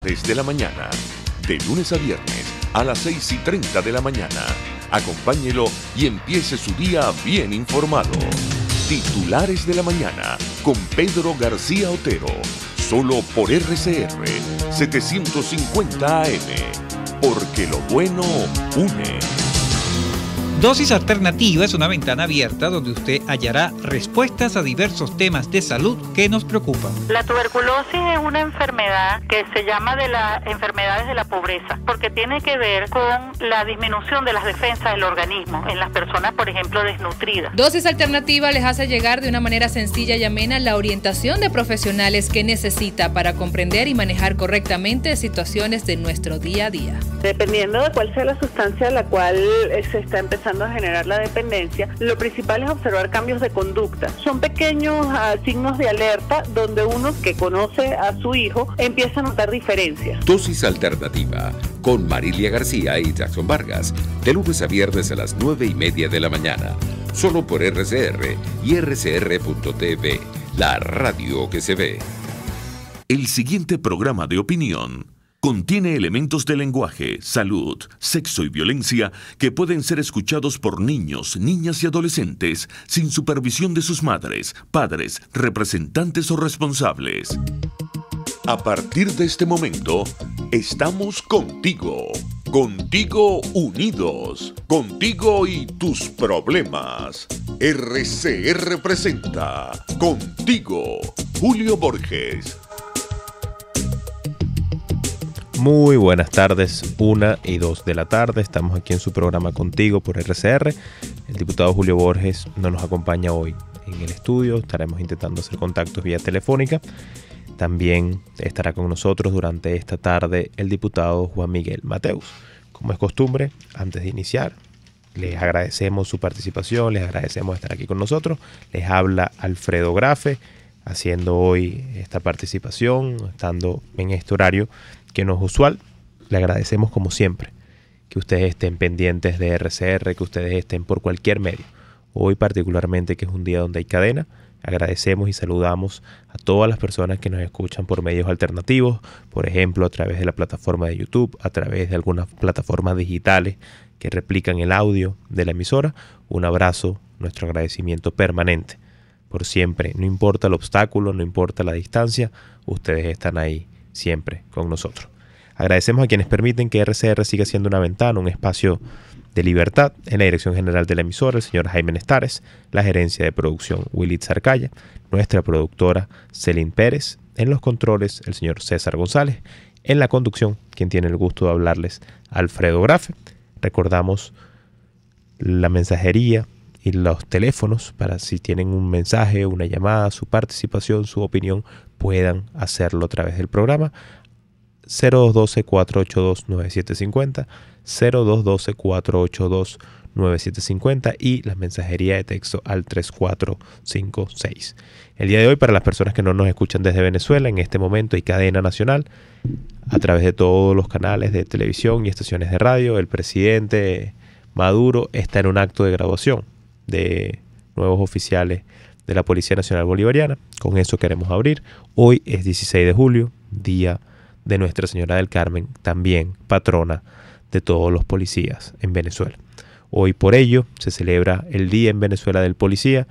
Desde la mañana, de lunes a viernes a las 6:30 de la mañana. Acompáñelo y empiece su día bien informado. Titulares de la mañana con Pedro García Otero. Solo por RCR 750 AM. Porque lo bueno une. Dosis Alternativa es una ventana abierta donde usted hallará respuestas a diversos temas de salud que nos preocupan. La tuberculosis es una enfermedad que se llama de las enfermedades de la pobreza, porque tiene que ver con la disminución de las defensas del organismo en las personas, por ejemplo, desnutridas. Dosis Alternativa les hace llegar de una manera sencilla y amena la orientación de profesionales que necesita para comprender y manejar correctamente situaciones de nuestro día a día. Dependiendo de cuál sea la sustancia a la cual se está empezando a generar la dependencia, lo principal es observar cambios de conducta. Son pequeños signos de alerta donde uno que conoce a su hijo empieza a notar diferencias. Dosis Alternativa con Marilia García y Jackson Vargas, de lunes a viernes a las 9:30 de la mañana, solo por RCR y RCR.tv, la radio que se ve. El siguiente programa de opinión contiene elementos de lenguaje, salud, sexo y violencia que pueden ser escuchados por niños, niñas y adolescentes sin supervisión de sus madres, padres, representantes o responsables. A partir de este momento, estamos contigo. Contigo unidos. Contigo y tus problemas. RCR presenta Contigo, Julio Borges. Muy buenas tardes, 1 y 2 de la tarde. Estamos aquí en su programa Contigo por RCR. El diputado Julio Borges no nos acompaña hoy en el estudio. Estaremos intentando hacer contactos vía telefónica. También estará con nosotros durante esta tarde el diputado Juan Miguel Mateus. Como es costumbre, antes de iniciar, les agradecemos su participación, les agradecemos estar aquí con nosotros. Les habla Alfredo Grafe, haciendo hoy esta participación, estando en este horario que no es usual. Le agradecemos como siempre que ustedes estén pendientes de RCR, que ustedes estén por cualquier medio. Hoy particularmente, que es un día donde hay cadena, agradecemos y saludamos a todas las personas que nos escuchan por medios alternativos, por ejemplo a través de la plataforma de YouTube, a través de algunas plataformas digitales que replican el audio de la emisora. Un abrazo, nuestro agradecimiento permanente por siempre, no importa el obstáculo, no importa la distancia, ustedes están ahí siempre con nosotros. Agradecemos a quienes permiten que RCR siga siendo una ventana, un espacio de libertad. En la dirección general de la emisora, el señor Jaime Nestares, la gerencia de producción Willy Zarcaya, nuestra productora Celín Pérez, en los controles el señor César González, en la conducción, quien tiene el gusto de hablarles, Alfredo Grafe. Recordamos la mensajería y los teléfonos para si tienen un mensaje, una llamada, su participación, su opinión, puedan hacerlo a través del programa. 0212-482-9750, 0212-482-9750 y la mensajería de texto al 3456. El día de hoy, para las personas que no nos escuchan desde Venezuela, en este momento hay cadena nacional a través de todos los canales de televisión y estaciones de radio. El presidente Maduro está en un acto de graduación de nuevos oficiales de la Policía Nacional Bolivariana. Con eso queremos abrir. Hoy es 16 de julio, día de Nuestra Señora del Carmen, también patrona de todos los policías en Venezuela. Hoy por ello se celebra el Día en Venezuela del Policía,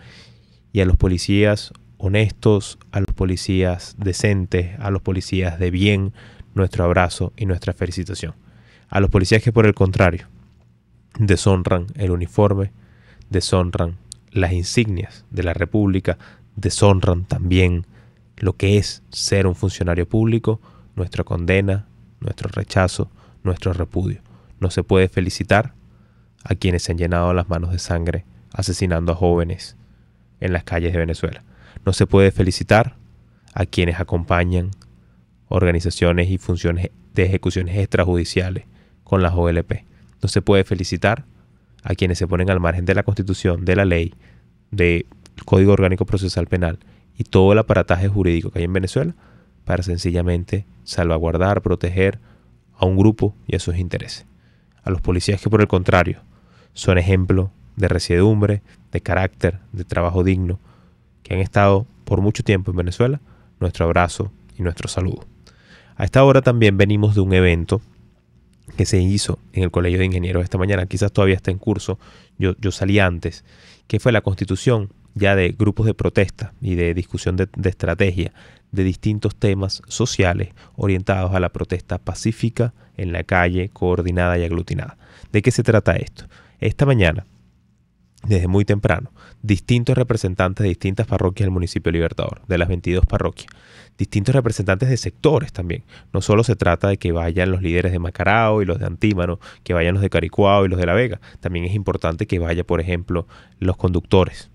y a los policías honestos, a los policías decentes, a los policías de bien, nuestro abrazo y nuestra felicitación. A los policías que por el contrario deshonran el uniforme, deshonran las insignias de la República, deshonran también lo que es ser un funcionario público, nuestra condena, nuestro rechazo, nuestro repudio. No se puede felicitar a quienes se han llenado las manos de sangre asesinando a jóvenes en las calles de Venezuela. No se puede felicitar a quienes acompañan organizaciones y funciones de ejecuciones extrajudiciales con las OLP. No se puede felicitar a quienes se ponen al margen de la Constitución, de la ley, del Código Orgánico Procesal Penal y todo el aparataje jurídico que hay en Venezuela para sencillamente salvaguardar, proteger a un grupo y a sus intereses. A los policías que por el contrario son ejemplo de resiedumbre, de carácter, de trabajo digno, que han estado por mucho tiempo en Venezuela, nuestro abrazo y nuestro saludo. A esta hora también venimos de un evento que se hizo en el Colegio de Ingenieros esta mañana, quizás todavía está en curso, yo salí antes, que fue la constitución ya de grupos de protesta y de discusión de estrategia de distintos temas sociales orientados a la protesta pacífica en la calle, coordinada y aglutinada. ¿De qué se trata esto? Esta mañana, desde muy temprano, distintos representantes de distintas parroquias del municipio Libertador, de las 22 parroquias, distintos representantes de sectores también. No solo se trata de que vayan los líderes de Macarao y los de Antímano, que vayan los de Caricuao y los de La Vega. También es importante que vaya, por ejemplo, los conductores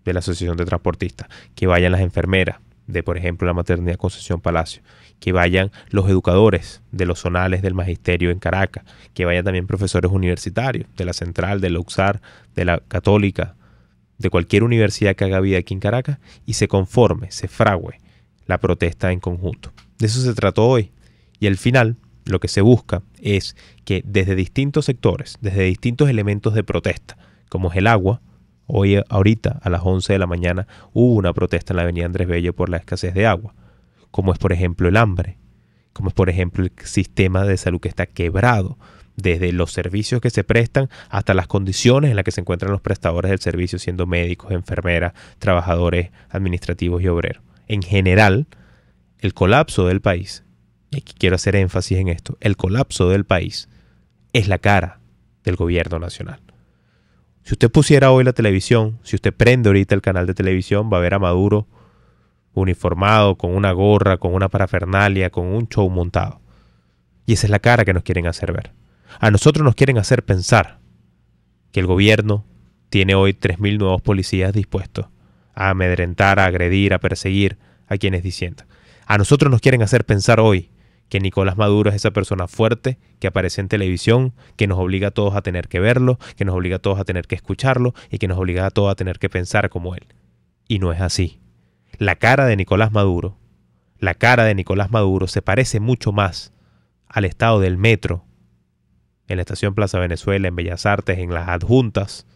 de la Asociación de Transportistas, que vayan las enfermeras de, por ejemplo, la Maternidad Concepción Palacio, que vayan los educadores de los zonales del magisterio en Caracas, que vayan también profesores universitarios de la Central, de la UXAR, de la Católica, de cualquier universidad que haga vida aquí en Caracas, y se conforme, se frague la protesta en conjunto. De eso se trató hoy. Y al final, lo que se busca es que desde distintos sectores, desde distintos elementos de protesta, como es el agua, hoy ahorita a las 11 de la mañana hubo una protesta en la avenida Andrés Bello por la escasez de agua, como es por ejemplo el hambre, como es por ejemplo el sistema de salud que está quebrado, desde los servicios que se prestan hasta las condiciones en las que se encuentran los prestadores del servicio, siendo médicos, enfermeras, trabajadores administrativos y obreros. En general, el colapso del país, y aquí quiero hacer énfasis en esto, el colapso del país es la cara del gobierno nacional. Si usted pusiera hoy la televisión, si usted prende ahorita el canal de televisión, va a ver a Maduro uniformado, con una gorra, con una parafernalia, con un show montado. Y esa es la cara que nos quieren hacer ver. A nosotros nos quieren hacer pensar que el gobierno tiene hoy 3.000 nuevos policías dispuestos a amedrentar, a agredir, a perseguir a quienes disientan. A nosotros nos quieren hacer pensar hoy que Nicolás Maduro es esa persona fuerte que aparece en televisión, que nos obliga a todos a tener que verlo, que nos obliga a todos a tener que escucharlo y que nos obliga a todos a tener que pensar como él. Y no es así. La cara de Nicolás Maduro se parece mucho más al estado del metro, en la estación Plaza Venezuela, en Bellas Artes, en las adjuntas.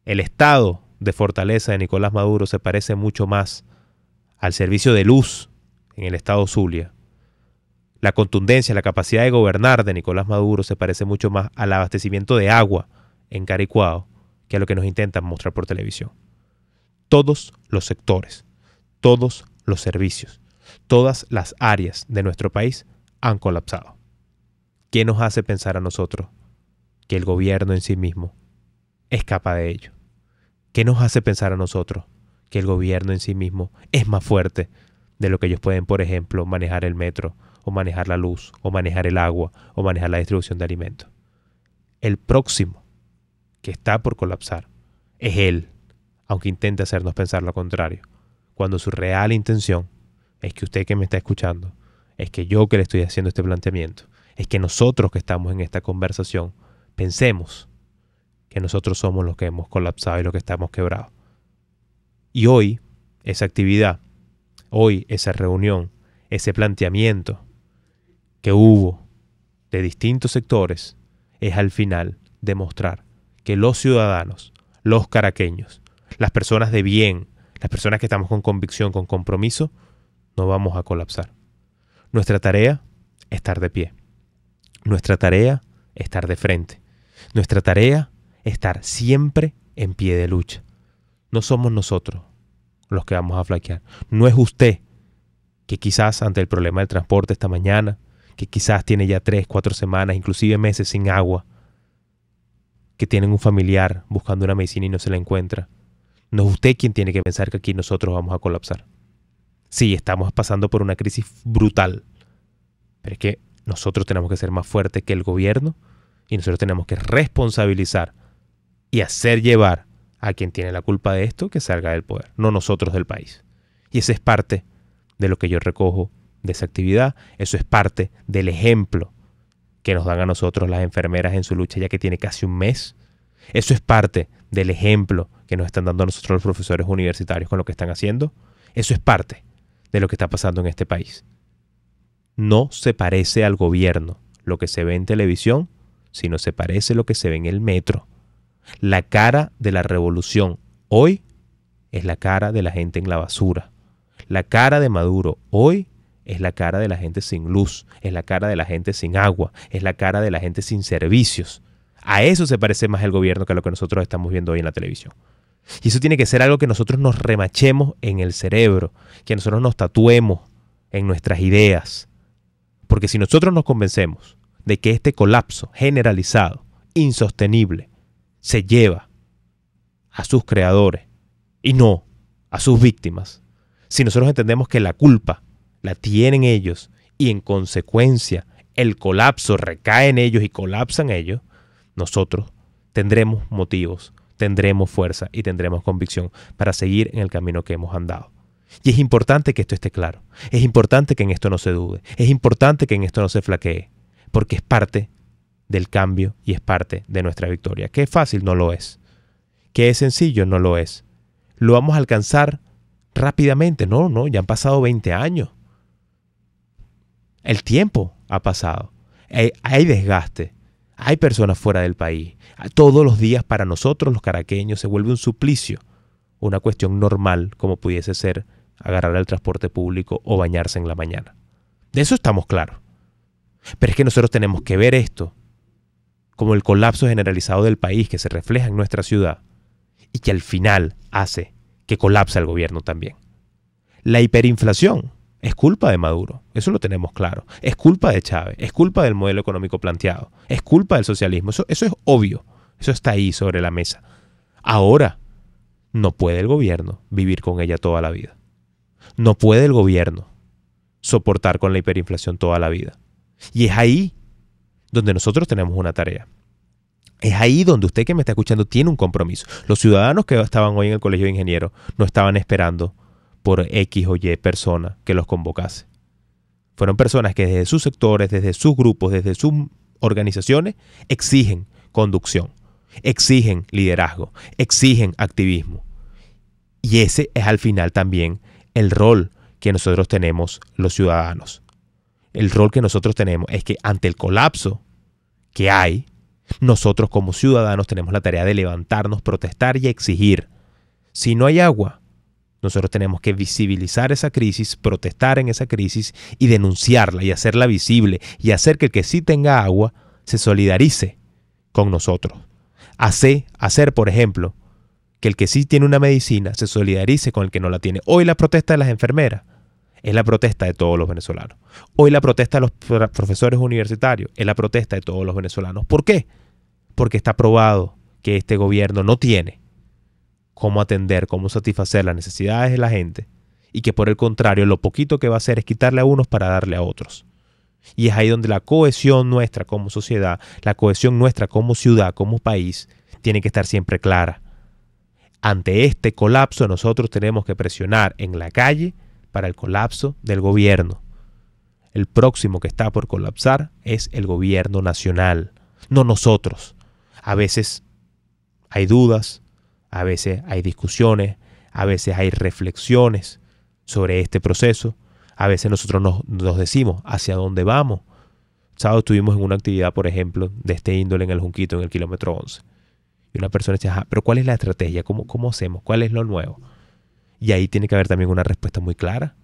El estado de fortaleza de Nicolás Maduro se parece mucho más al servicio de luz en el estado Zulia. La contundencia, la capacidad de gobernar de Nicolás Maduro se parece mucho más al abastecimiento de agua en Caricuao que a lo que nos intentan mostrar por televisión. Todos los sectores, todos los servicios, todas las áreas de nuestro país han colapsado. ¿Qué nos hace pensar a nosotros que el gobierno en sí mismo es capaz de ello? ¿Qué nos hace pensar a nosotros que el gobierno en sí mismo es más fuerte de lo que ellos pueden, por ejemplo, manejar el metro, o manejar la luz, o manejar el agua, o manejar la distribución de alimentos? El próximo que está por colapsar es él, aunque intente hacernos pensar lo contrario, cuando su real intención es que usted que me está escuchando, es que yo que le estoy haciendo este planteamiento, es que nosotros que estamos en esta conversación pensemos que nosotros somos los que hemos colapsado y los que estamos quebrados. Y hoy, esa actividad, hoy esa reunión, ese planteamiento que hubo de distintos sectores es al final demostrar que los ciudadanos, los caraqueños, las personas de bien, las personas que estamos con convicción, con compromiso, no vamos a colapsar. Nuestra tarea es estar de pie. Nuestra tarea es estar de frente. Nuestra tarea es estar siempre en pie de lucha. No somos nosotros los que vamos a flaquear. No es usted que quizás ante el problema del transporte esta mañana, que quizás tiene ya 3, 4 semanas, inclusive meses sin agua, que tienen un familiar buscando una medicina y no se la encuentra. No es usted quien tiene que pensar que aquí nosotros vamos a colapsar. Sí, estamos pasando por una crisis brutal, pero es que nosotros tenemos que ser más fuertes que el gobierno y nosotros tenemos que responsabilizar y hacer llevar a quien tiene la culpa de esto que salga del poder, no nosotros del país. Y esa es parte de lo que yo recojo de esa actividad. Eso es parte del ejemplo que nos dan a nosotros las enfermeras en su lucha ya que tiene casi un mes. Eso es parte del ejemplo que nos están dando a nosotros los profesores universitarios con lo que están haciendo. Eso es parte de lo que está pasando en este país. No se parece al gobierno lo que se ve en televisión, sino se parece lo que se ve en el metro. La cara de la revolución hoy es la cara de la gente en la basura. La cara de Maduro hoy es la cara de la gente sin luz, es la cara de la gente sin agua, es la cara de la gente sin servicios. A eso se parece más el gobierno que a lo que nosotros estamos viendo hoy en la televisión. Y eso tiene que ser algo que nosotros nos remachemos en el cerebro, que nosotros nos tatuemos en nuestras ideas. Porque si nosotros nos convencemos de que este colapso generalizado, insostenible, se lleva a sus creadores y no a sus víctimas, si nosotros entendemos que la culpa la tienen ellos y en consecuencia el colapso recae en ellos y colapsan ellos, nosotros tendremos motivos, tendremos fuerza y tendremos convicción para seguir en el camino que hemos andado. Y es importante que esto esté claro, es importante que en esto no se dude, es importante que en esto no se flaquee, porque es parte del cambio y es parte de nuestra victoria. ¿Que es fácil? No lo es. ¿Que es sencillo? No lo es. ¿Lo vamos a alcanzar rápidamente? No, ya han pasado 20 años. El tiempo ha pasado. Hay desgaste. Hay personas fuera del país. Todos los días para nosotros los caraqueños se vuelve un suplicio. Una cuestión normal como pudiese ser agarrar el transporte público o bañarse en la mañana. De eso estamos claros. Pero es que nosotros tenemos que ver esto como el colapso generalizado del país que se refleja en nuestra ciudad y que al final hace que colapse el gobierno también. La hiperinflación es culpa de Maduro, eso lo tenemos claro. Es culpa de Chávez, es culpa del modelo económico planteado, es culpa del socialismo. Eso es obvio, eso está ahí sobre la mesa. Ahora, no puede el gobierno vivir con ella toda la vida. No puede el gobierno soportar con la hiperinflación toda la vida. Y es ahí donde nosotros tenemos una tarea. Es ahí donde usted que me está escuchando tiene un compromiso. Los ciudadanos que estaban hoy en el Colegio de Ingenieros no estaban esperando por X o Y persona que los convocase. Fueron personas que desde sus sectores, desde sus grupos, desde sus organizaciones, exigen conducción, exigen liderazgo, exigen activismo. Y ese es al final también el rol que nosotros tenemos los ciudadanos. El rol que nosotros tenemos es que ante el colapso que hay, nosotros como ciudadanos tenemos la tarea de levantarnos, protestar y exigir. Si no hay agua, nosotros tenemos que visibilizar esa crisis, protestar en esa crisis y denunciarla y hacerla visible y hacer que el que sí tenga agua se solidarice con nosotros. Hacer, por ejemplo, que el que sí tiene una medicina se solidarice con el que no la tiene. Hoy la protesta de las enfermeras es la protesta de todos los venezolanos. Hoy la protesta de los profesores universitarios es la protesta de todos los venezolanos. ¿Por qué? Porque está probado que este gobierno no tiene cómo atender, cómo satisfacer las necesidades de la gente y que por el contrario lo poquito que va a hacer es quitarle a unos para darle a otros. Y es ahí donde la cohesión nuestra como sociedad, la cohesión nuestra como ciudad, como país, tiene que estar siempre clara. Ante este colapso nosotros tenemos que presionar en la calle para el colapso del gobierno. El próximo que está por colapsar es el gobierno nacional, no nosotros. A veces hay dudas, a veces hay discusiones, a veces hay reflexiones sobre este proceso. A veces nosotros nos decimos hacia dónde vamos. Sábado estuvimos en una actividad, por ejemplo, de este índole en el Junquito, en el kilómetro 11. Y una persona dice, pero ¿cuál es la estrategia? ¿Cómo hacemos? ¿Cuál es lo nuevo? Y ahí tiene que haber también una respuesta muy clara.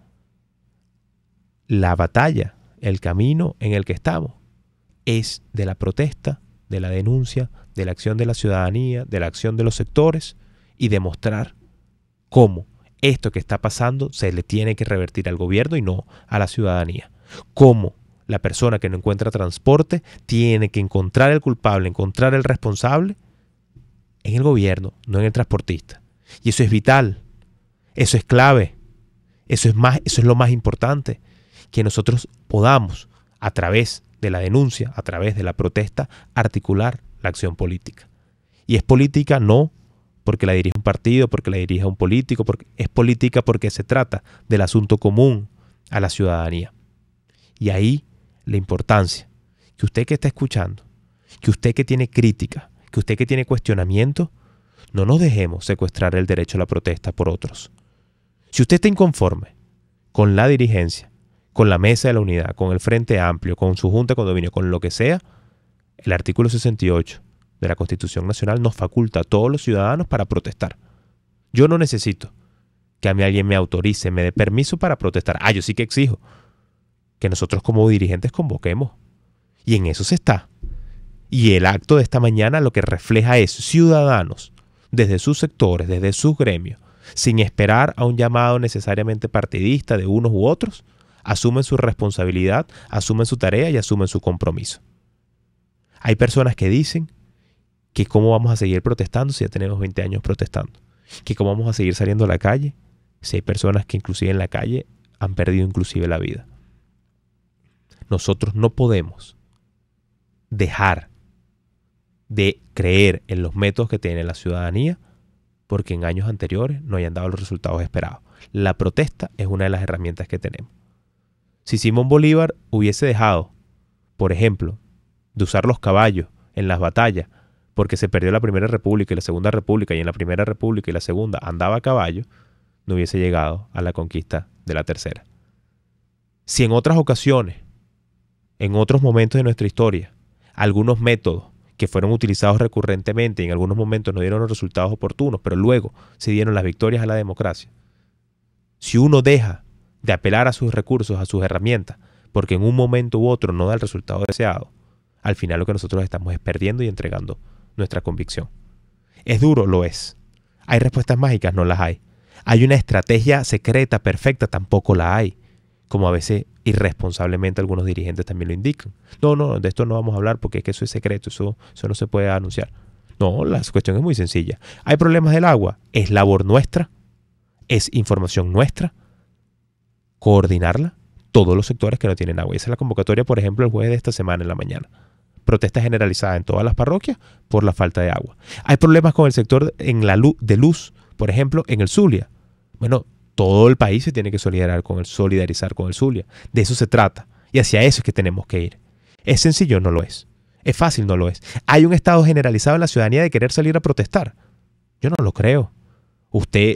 La batalla, el camino en el que estamos, es de la protesta, de la denuncia, de la acción de la ciudadanía, de la acción de los sectores y demostrar cómo esto que está pasando se le tiene que revertir al gobierno y no a la ciudadanía. Cómo la persona que no encuentra transporte tiene que encontrar el culpable, encontrar el responsable en el gobierno, no en el transportista. Y eso es vital, eso es clave, eso es lo más importante, que nosotros podamos, a través de la denuncia, a través de la protesta, articular la acción política. Y es política no porque la dirige un partido, porque la dirige un político, es política porque se trata del asunto común a la ciudadanía. Y ahí la importancia, que usted que está escuchando, que usted que tiene crítica, que usted que tiene cuestionamiento, no nos dejemos secuestrar el derecho a la protesta por otros. Si usted está inconforme con la dirigencia, con la Mesa de la Unidad, con el Frente Amplio, con su Junta de Condominio, con lo que sea, el artículo 68 de la Constitución Nacional nos faculta a todos los ciudadanos para protestar. Yo no necesito que a mí alguien me autorice, me dé permiso para protestar. Yo sí que exijo. que nosotros como dirigentes convoquemos. Y en eso se está. Y el acto de esta mañana lo que refleja es ciudadanos, desde sus sectores, desde sus gremios, sin esperar a un llamado necesariamente partidista de unos u otros, asumen su responsabilidad, asumen su tarea y asumen su compromiso. Hay personas que dicen que cómo vamos a seguir protestando si ya tenemos 20 años protestando, que cómo vamos a seguir saliendo a la calle si hay personas que inclusive en la calle han perdido inclusive la vida. Nosotros no podemos dejar de creer en los métodos que tiene la ciudadanía porque en años anteriores no hayan dado los resultados esperados. La protesta es una de las herramientas que tenemos. Si Simón Bolívar hubiese dejado, por ejemplo, de usar los caballos en las batallas porque se perdió la Primera República y la Segunda República, y en la Primera República y la Segunda andaba a caballo, no hubiese llegado a la conquista de la Tercera. Si en otras ocasiones, en otros momentos de nuestra historia, algunos métodos que fueron utilizados recurrentemente y en algunos momentos no dieron los resultados oportunos, pero luego se dieron las victorias a la democracia, si uno deja de apelar a sus recursos, a sus herramientas, porque en un momento u otro no da el resultado deseado, al final lo que nosotros estamos es perdiendo y entregando nuestra convicción. ¿Es duro? Lo es. ¿Hay respuestas mágicas? No las hay. ¿Hay una estrategia secreta, perfecta? Tampoco la hay. Como a veces irresponsablemente algunos dirigentes también lo indican. No, de esto no vamos a hablar porque es que eso es secreto, eso no se puede anunciar. No, la cuestión es muy sencilla. ¿Hay problemas del agua? ¿Es labor nuestra? ¿Es información nuestra? ¿Coordinarla? Todos los sectores que no tienen agua. Y esa es la convocatoria, por ejemplo, el jueves de esta semana en la mañana. Protesta generalizada en todas las parroquias por la falta de agua. ¿Hay problemas con el sector en la de luz, por ejemplo, en el Zulia? Bueno, todo el país se tiene que solidarizar con el Zulia. De eso se trata. Y hacia eso es que tenemos que ir. ¿Es sencillo? No lo es. ¿Es fácil? No lo es. ¿Hay un estado generalizado en la ciudadanía de querer salir a protestar? Yo no lo creo.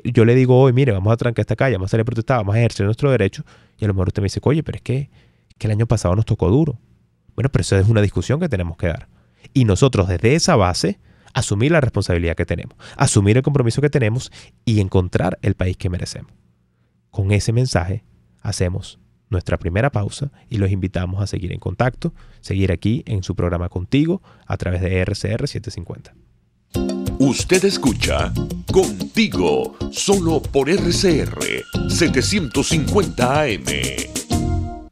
Yo le digo hoy, mire, vamos a trancar esta calle, vamos a salir a protestar, vamos a ejercer nuestro derecho. Y a lo mejor usted me dice, oye, pero es que el año pasado nos tocó duro. Bueno, pero eso es una discusión que tenemos que dar. Y nosotros desde esa base asumir la responsabilidad que tenemos, asumir el compromiso que tenemos y encontrar el país que merecemos. Con ese mensaje hacemos nuestra primera pausa y los invitamos a seguir en contacto, seguir aquí en su programa Contigo a través de RCR 750. Usted escucha Contigo, solo por RCR 750 AM.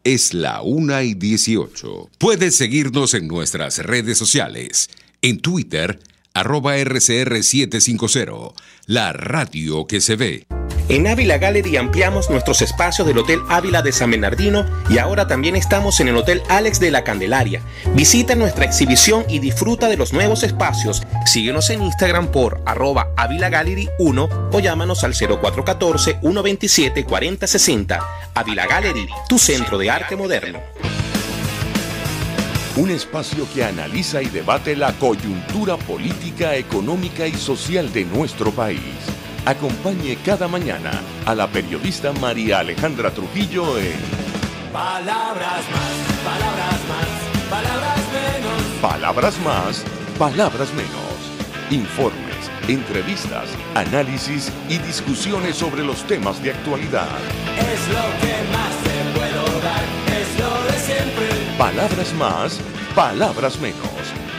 Es la 1:18. Puedes seguirnos en nuestras redes sociales. En Twitter, @RCR750, la radio que se ve. En Ávila Gallery ampliamos nuestros espacios del Hotel Ávila de San Bernardino y ahora también estamos en el Hotel Alex de la Candelaria. Visita nuestra exhibición y disfruta de los nuevos espacios. Síguenos en Instagram por @AvilaGallery1 o llámanos al 0414-127-4060. Ávila Gallery, tu centro de arte moderno. Un espacio que analiza y debate la coyuntura política, económica y social de nuestro país. Acompañe cada mañana a la periodista María Alejandra Trujillo en Palabras más, palabras más, palabras menos. Palabras más, palabras menos. Informes, entrevistas, análisis y discusiones sobre los temas de actualidad. Es lo que más te puedo dar, es lo de siempre. Palabras más, palabras menos.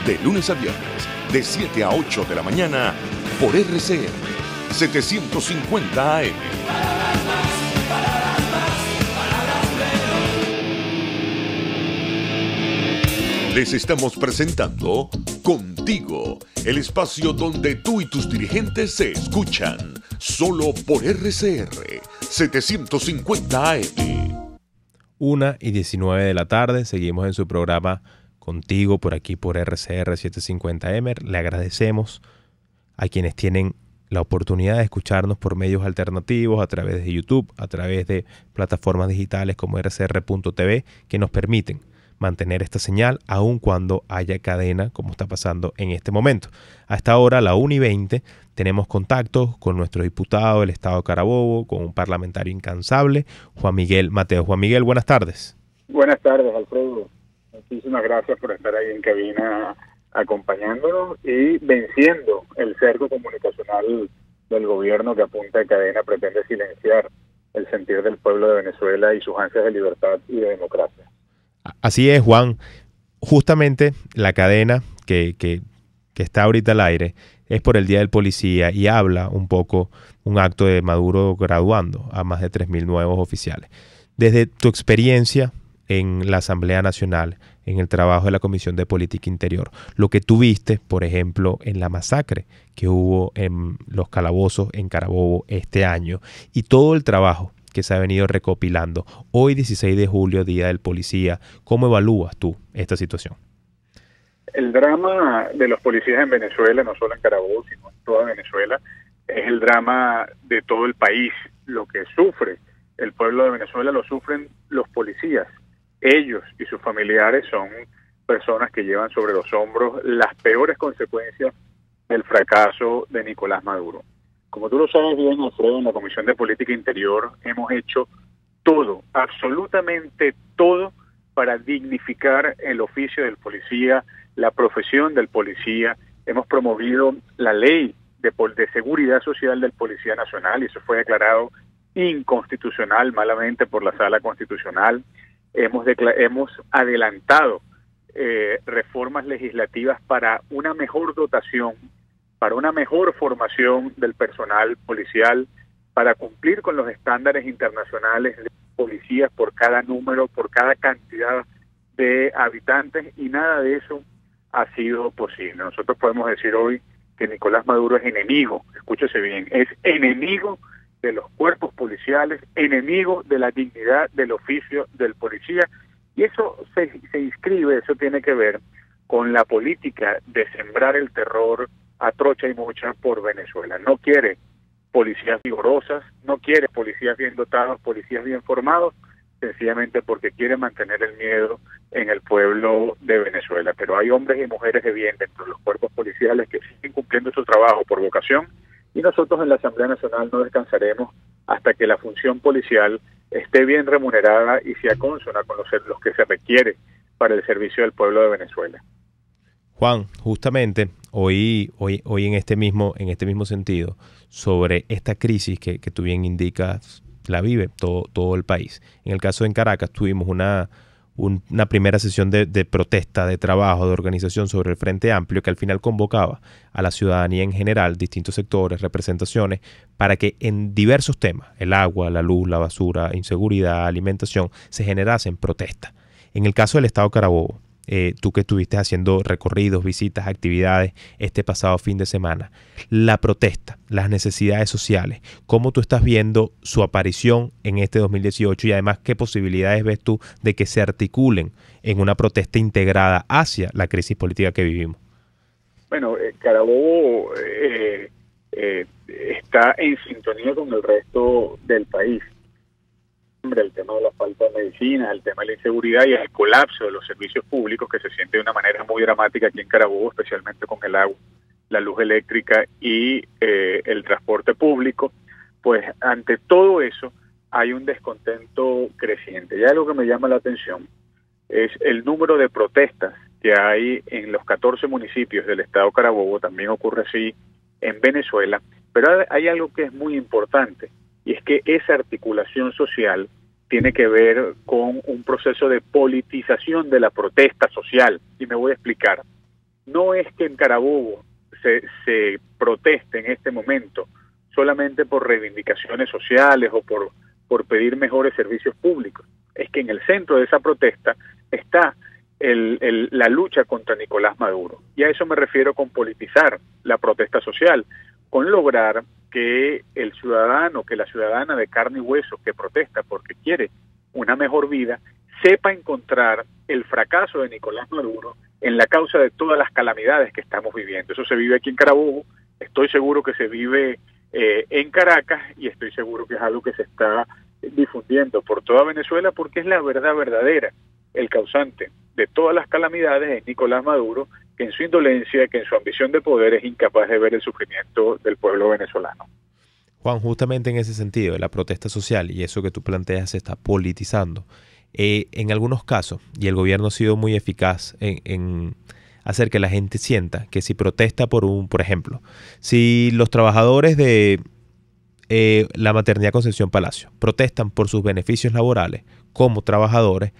De lunes a viernes, de 7 a 8 de la mañana, por RCR 750 AM. Palabras más, palabras más, palabras menos. Les estamos presentando Contigo, el espacio donde tú y tus dirigentes se escuchan, solo por RCR 750 AM. 1:19 de la tarde, seguimos en su programa Contigo por aquí por RCR 750M. Le agradecemos a quienes tienen la oportunidad de escucharnos por medios alternativos, a través de YouTube, a través de plataformas digitales como rcr.tv, que nos permiten mantener esta señal aun cuando haya cadena, como está pasando en este momento. A esta hora, a la 1:20, tenemos contactos con nuestro diputado del Estado Carabobo, con un parlamentario incansable, Juan Miguel Mateo. Juan Miguel, buenas tardes. Buenas tardes, Alfredo. Muchísimas gracias por estar ahí en cabina acompañándonos y venciendo el cerco comunicacional del gobierno que apunta a cadena pretende silenciar el sentir del pueblo de Venezuela y sus ansias de libertad y de democracia. Así es, Juan. Justamente la cadena que está ahorita al aire es por el Día del Policía y habla un poco un acto de Maduro graduando a más de 3.000 nuevos oficiales. Desde tu experiencia en la Asamblea Nacional, en el trabajo de la Comisión de Política Interior, lo que tú viste, por ejemplo, en la masacre que hubo en los calabozos en Carabobo este año y todo el trabajo que se ha venido recopilando. Hoy, 16 de julio, Día del Policía, ¿cómo evalúas tú esta situación? El drama de los policías en Venezuela, no solo en Carabobo, sino en toda Venezuela, es el drama de todo el país. Lo que sufre el pueblo de Venezuela lo sufren los policías. Ellos y sus familiares son personas que llevan sobre los hombros las peores consecuencias del fracaso de Nicolás Maduro. Como tú lo sabes bien, Alfredo, en la Comisión de Política Interior hemos hecho todo, absolutamente todo, para dignificar el oficio del policía, la profesión del policía. Hemos promovido la ley de seguridad social del Policía Nacional y eso fue declarado inconstitucional malamente por la Sala Constitucional. Hemos adelantado reformas legislativas para una mejor dotación, para una mejor formación del personal policial, para cumplir con los estándares internacionales de policías por cada número, por cada cantidad de habitantes, y nada de eso ha sido posible. Nosotros podemos decir hoy que Nicolás Maduro es enemigo, escúchese bien, es enemigo de los cuerpos policiales, enemigo de la dignidad del oficio del policía, y eso se inscribe, eso tiene que ver con la política de sembrar el terror a trocha y mocha por Venezuela. No quiere policías vigorosas, no quiere policías bien dotados, policías bien formados, sencillamente porque quiere mantener el miedo en el pueblo de Venezuela. Pero hay hombres y mujeres de bien dentro de los cuerpos policiales que siguen cumpliendo su trabajo por vocación, y nosotros en la Asamblea Nacional no descansaremos hasta que la función policial esté bien remunerada y sea consona con los que se requiere para el servicio del pueblo de Venezuela. Juan, justamente hoy en este mismo sentido, sobre esta crisis que tú bien indicas, la vive todo el país. En el caso de Caracas tuvimos una primera sesión de protesta, de trabajo, de organización sobre el Frente Amplio, que al final convocaba a la ciudadanía en general, distintos sectores, representaciones, para que en diversos temas, el agua, la luz, la basura, inseguridad, alimentación, se generasen protestas. En el caso del Estado Carabobo, tú que estuviste haciendo recorridos, visitas, actividades este pasado fin de semana, la protesta, las necesidades sociales, ¿cómo tú estás viendo su aparición en este 2018 y además qué posibilidades ves tú de que se articulen en una protesta integrada hacia la crisis política que vivimos? Bueno, Carabobo está en sintonía con el resto del país. El tema de la falta de medicinas, el tema de la inseguridad y el colapso de los servicios públicos que se siente de una manera muy dramática aquí en Carabobo, especialmente con el agua, la luz eléctrica y el transporte público. Pues ante todo eso hay un descontento creciente. Y algo que me llama la atención es el número de protestas que hay en los 14 municipios del estado Carabobo. También ocurre así en Venezuela, pero hay algo que es muy importante, y es que esa articulación social tiene que ver con un proceso de politización de la protesta social. Y me voy a explicar. No es que en Carabobo se proteste en este momento solamente por reivindicaciones sociales o por pedir mejores servicios públicos. Es que en el centro de esa protesta está la lucha contra Nicolás Maduro. Y a eso me refiero con politizar la protesta social, con lograr que el ciudadano, que la ciudadana de carne y hueso que protesta porque quiere una mejor vida, sepa encontrar el fracaso de Nicolás Maduro en la causa de todas las calamidades que estamos viviendo. Eso se vive aquí en Carabobo, estoy seguro que se vive en Caracas, y estoy seguro que es algo que se está difundiendo por toda Venezuela, porque es la verdad verdadera. El causante de todas las calamidades es Nicolás Maduro, que en su indolencia, que en su ambición de poder es incapaz de ver el sufrimiento del pueblo venezolano. Juan, justamente en ese sentido, de la protesta social y eso que tú planteas se está politizando. En algunos casos, y el gobierno ha sido muy eficaz en hacer que la gente sienta que si protesta por ejemplo, si los trabajadores de la maternidad Concepción Palacio protestan por sus beneficios laborales como trabajadores,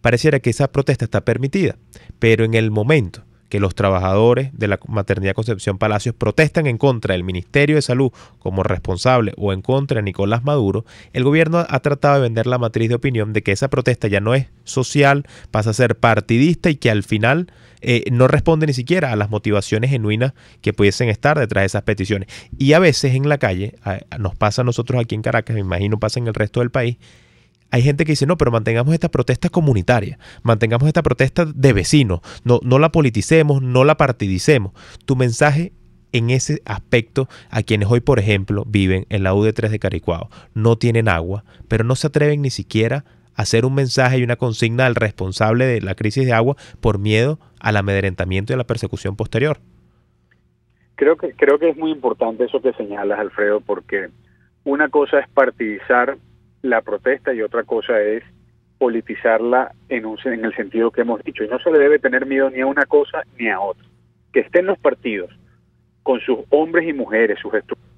pareciera que esa protesta está permitida, pero en el momento que los trabajadores de la maternidad Concepción Palacios protestan en contra del Ministerio de Salud como responsable o en contra de Nicolás Maduro, el gobierno ha tratado de vender la matriz de opinión de que esa protesta ya no es social, pasa a ser partidista y que al final no responde ni siquiera a las motivaciones genuinas que pudiesen estar detrás de esas peticiones. Y a veces en la calle, nos pasa a nosotros aquí en Caracas, me imagino pasa en el resto del país, hay gente que dice, no, pero mantengamos esta protesta comunitaria, mantengamos esta protesta de vecinos, no la politicemos, no la partidicemos. Tu mensaje en ese aspecto a quienes hoy, por ejemplo, viven en la UD3 de Caricuao, no tienen agua, pero no se atreven ni siquiera a hacer un mensaje y una consigna al responsable de la crisis de agua por miedo al amedrentamiento y a la persecución posterior. Creo que es muy importante eso que señalas, Alfredo, porque una cosa es partidizar la protesta y otra cosa es politizarla en el sentido que hemos dicho. Y no se le debe tener miedo ni a una cosa ni a otra. Que estén los partidos con sus hombres y mujeres, sus estudiantes.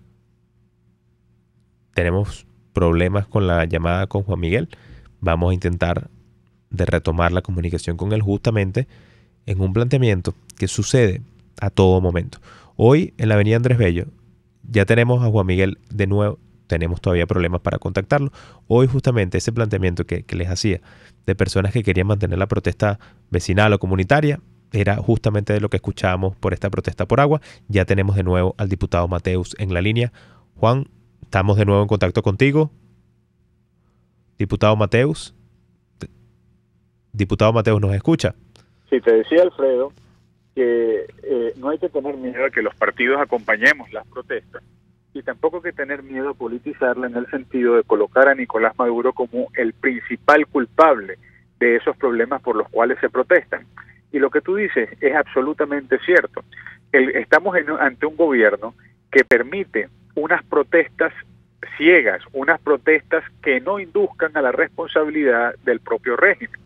Tenemos problemas con la llamada con Juan Miguel. Vamos a intentar de retomar la comunicación con él justamente en un planteamiento que sucede a todo momento. Hoy en la avenida Andrés Bello ya tenemos a Juan Miguel de nuevo. Tenemos todavía problemas para contactarlo. Hoy justamente ese planteamiento que les hacía de personas que querían mantener la protesta vecinal o comunitaria era justamente de lo que escuchábamos por esta protesta por agua. Ya tenemos de nuevo al diputado Mateus en la línea. Juan, estamos de nuevo en contacto contigo. Diputado Mateus. Diputado Mateus, ¿nos escucha? Sí, te decía, Alfredo, que no hay que tener miedo a que los partidos acompañemos las protestas. Y tampoco hay que tener miedo a politizarla en el sentido de colocar a Nicolás Maduro como el principal culpable de esos problemas por los cuales se protestan. Y lo que tú dices es absolutamente cierto. Estamos ante un gobierno que permite unas protestas ciegas, unas protestas que no induzcan a la responsabilidad del propio régimen.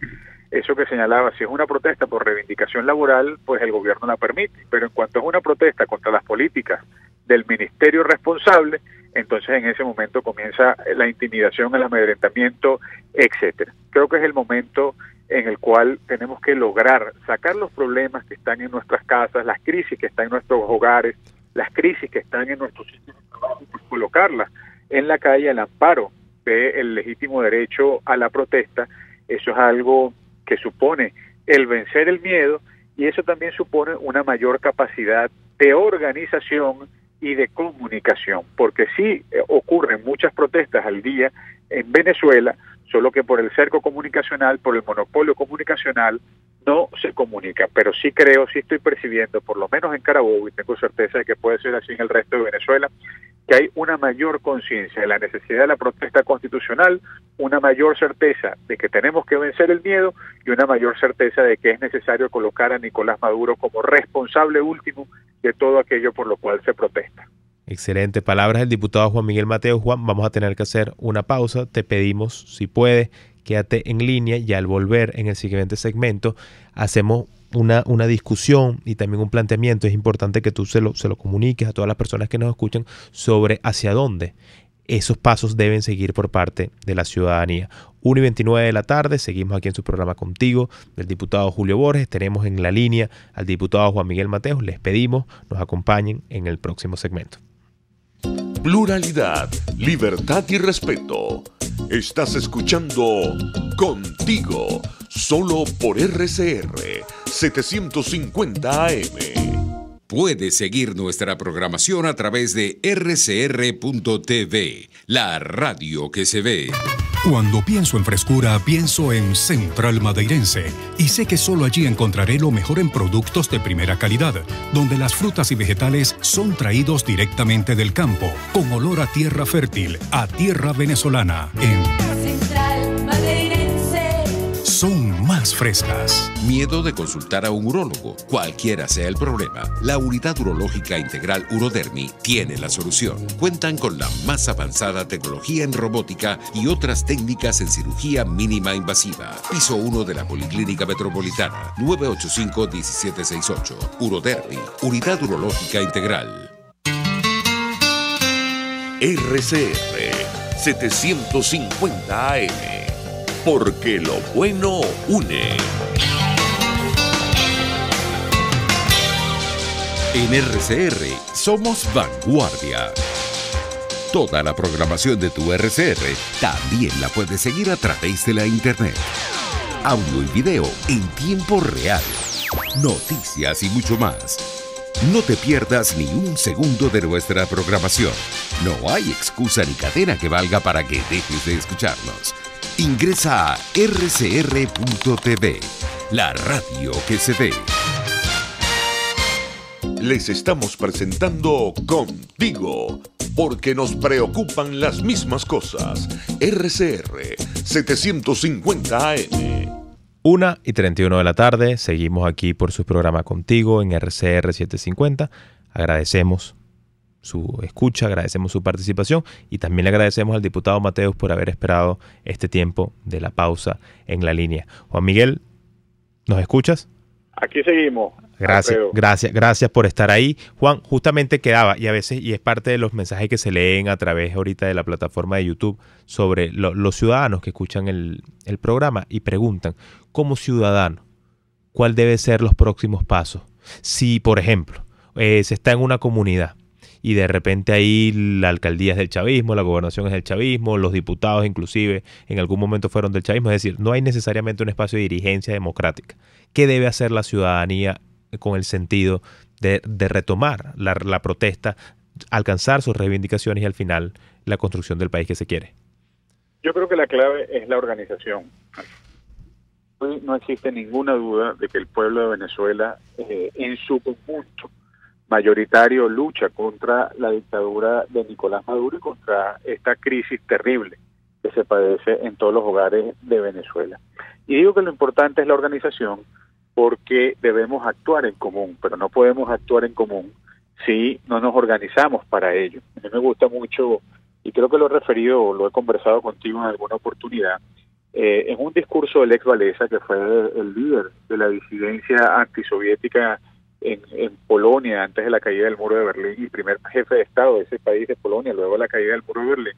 Eso que señalaba, si es una protesta por reivindicación laboral, pues el gobierno la permite. Pero en cuanto es una protesta contra las políticas del ministerio responsable, entonces en ese momento comienza la intimidación, el amedrentamiento, etcétera. Creo que es el momento en el cual tenemos que lograr sacar los problemas que están en nuestras casas, las crisis que están en nuestros hogares, las crisis que están en nuestros sitios de trabajo, pues colocarlas en la calle al amparo del legítimo derecho a la protesta. Eso es algo que supone el vencer el miedo y eso también supone una mayor capacidad de organización y de comunicación, porque sí ocurren muchas protestas al día en Venezuela, solo que por el cerco comunicacional, por el monopolio comunicacional, no se comunica, pero sí estoy percibiendo, por lo menos en Carabobo, y tengo certeza de que puede ser así en el resto de Venezuela, que hay una mayor conciencia de la necesidad de la protesta constitucional, una mayor certeza de que tenemos que vencer el miedo y una mayor certeza de que es necesario colocar a Nicolás Maduro como responsable último de todo aquello por lo cual se protesta. Excelente. Palabras del diputado Juan Miguel Mateus. Juan, vamos a tener que hacer una pausa. Te pedimos, si puedes, quédate en línea y al volver en el siguiente segmento hacemos una discusión y también un planteamiento. Es importante que tú se lo comuniques a todas las personas que nos escuchan sobre hacia dónde esos pasos deben seguir por parte de la ciudadanía. 1:29 de la tarde, seguimos aquí en su programa Contigo, del diputado Julio Borges. Tenemos en la línea al diputado Juan Miguel Mateus. Les pedimos nos acompañen en el próximo segmento. Pluralidad, libertad y respeto. Estás escuchando Contigo, solo por RCR 750 AM. Puedes seguir nuestra programación a través de rcr.tv, la radio que se ve. Cuando pienso en frescura, pienso en Central Madeirense. Y sé que solo allí encontraré lo mejor en productos de primera calidad, donde las frutas y vegetales son traídos directamente del campo, con olor a tierra fértil, a tierra venezolana. En Central Madeirense son más frescas. Miedo de consultar a un urólogo. Cualquiera sea el problema, la Unidad Urológica Integral Urodermi tiene la solución. Cuentan con la más avanzada tecnología en robótica y otras técnicas en cirugía mínima invasiva. Piso 1 de la Policlínica Metropolitana, 985-1768. Urodermi, Unidad Urológica Integral. RCR 750 AM. porque lo bueno une. En RCR somos vanguardia. Toda la programación de tu RCR también la puedes seguir a través de la internet. Audio y video en tiempo real. Noticias y mucho más. No te pierdas ni un segundo de nuestra programación. No hay excusa ni cadena que valga para que dejes de escucharnos. Ingresa a rcr.tv, la radio que se ve. Les estamos presentando Contigo, porque nos preocupan las mismas cosas. RCR 750 AM. 1:31 de la tarde, seguimos aquí por su programa Contigo en RCR 750. Agradecemos su escucha, agradecemos su participación y también le agradecemos al diputado Mateus por haber esperado este tiempo de la pausa en la línea. Juan Miguel, ¿nos escuchas? Aquí seguimos. Gracias por estar ahí. Juan, justamente quedaba, y a veces, y es parte de los mensajes que se leen a través ahorita de la plataforma de YouTube sobre los ciudadanos que escuchan el programa y preguntan, como ciudadano, ¿cuál debe ser los próximos pasos? Si, por ejemplo, se está en una comunidad y de repente ahí la alcaldía es del chavismo, la gobernación es del chavismo, los diputados inclusive en algún momento fueron del chavismo, es decir, no hay necesariamente un espacio de dirigencia democrática. ¿Qué debe hacer la ciudadanía con el sentido de retomar la protesta, alcanzar sus reivindicaciones y al final la construcción del país que se quiere? Yo creo que la clave es la organización. Hoy no existe ninguna duda de que el pueblo de Venezuela, en su conjunto mayoritario, lucha contra la dictadura de Nicolás Maduro y contra esta crisis terrible que se padece en todos los hogares de Venezuela. Y digo que lo importante es la organización porque debemos actuar en común, pero no podemos actuar en común si no nos organizamos para ello. A mí me gusta mucho, y creo que lo he referido o lo he conversado contigo en alguna oportunidad, en un discurso del ex Walesa, que fue el líder de la disidencia antisoviética en Polonia antes de la caída del muro de Berlín y primer jefe de Estado de ese país de Polonia, luego de la caída del muro de Berlín,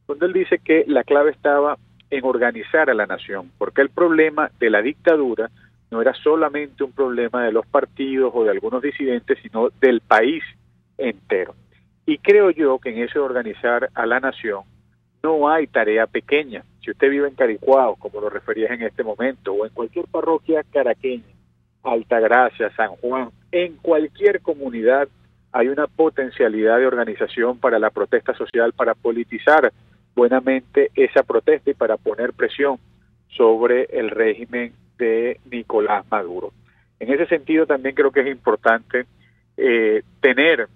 donde él dice que la clave estaba en organizar a la nación, porque el problema de la dictadura no era solamente un problema de los partidos o de algunos disidentes, sino del país entero. Y creo yo que en eso de organizar a la nación no hay tarea pequeña. Si usted vive en Caricuao, como lo referías en este momento, o en cualquier parroquia caraqueña, Altagracia, San Juan, en cualquier comunidad hay una potencialidad de organización para la protesta social, para politizar buenamente esa protesta y para poner presión sobre el régimen de Nicolás Maduro. En ese sentido también creo que es importante tener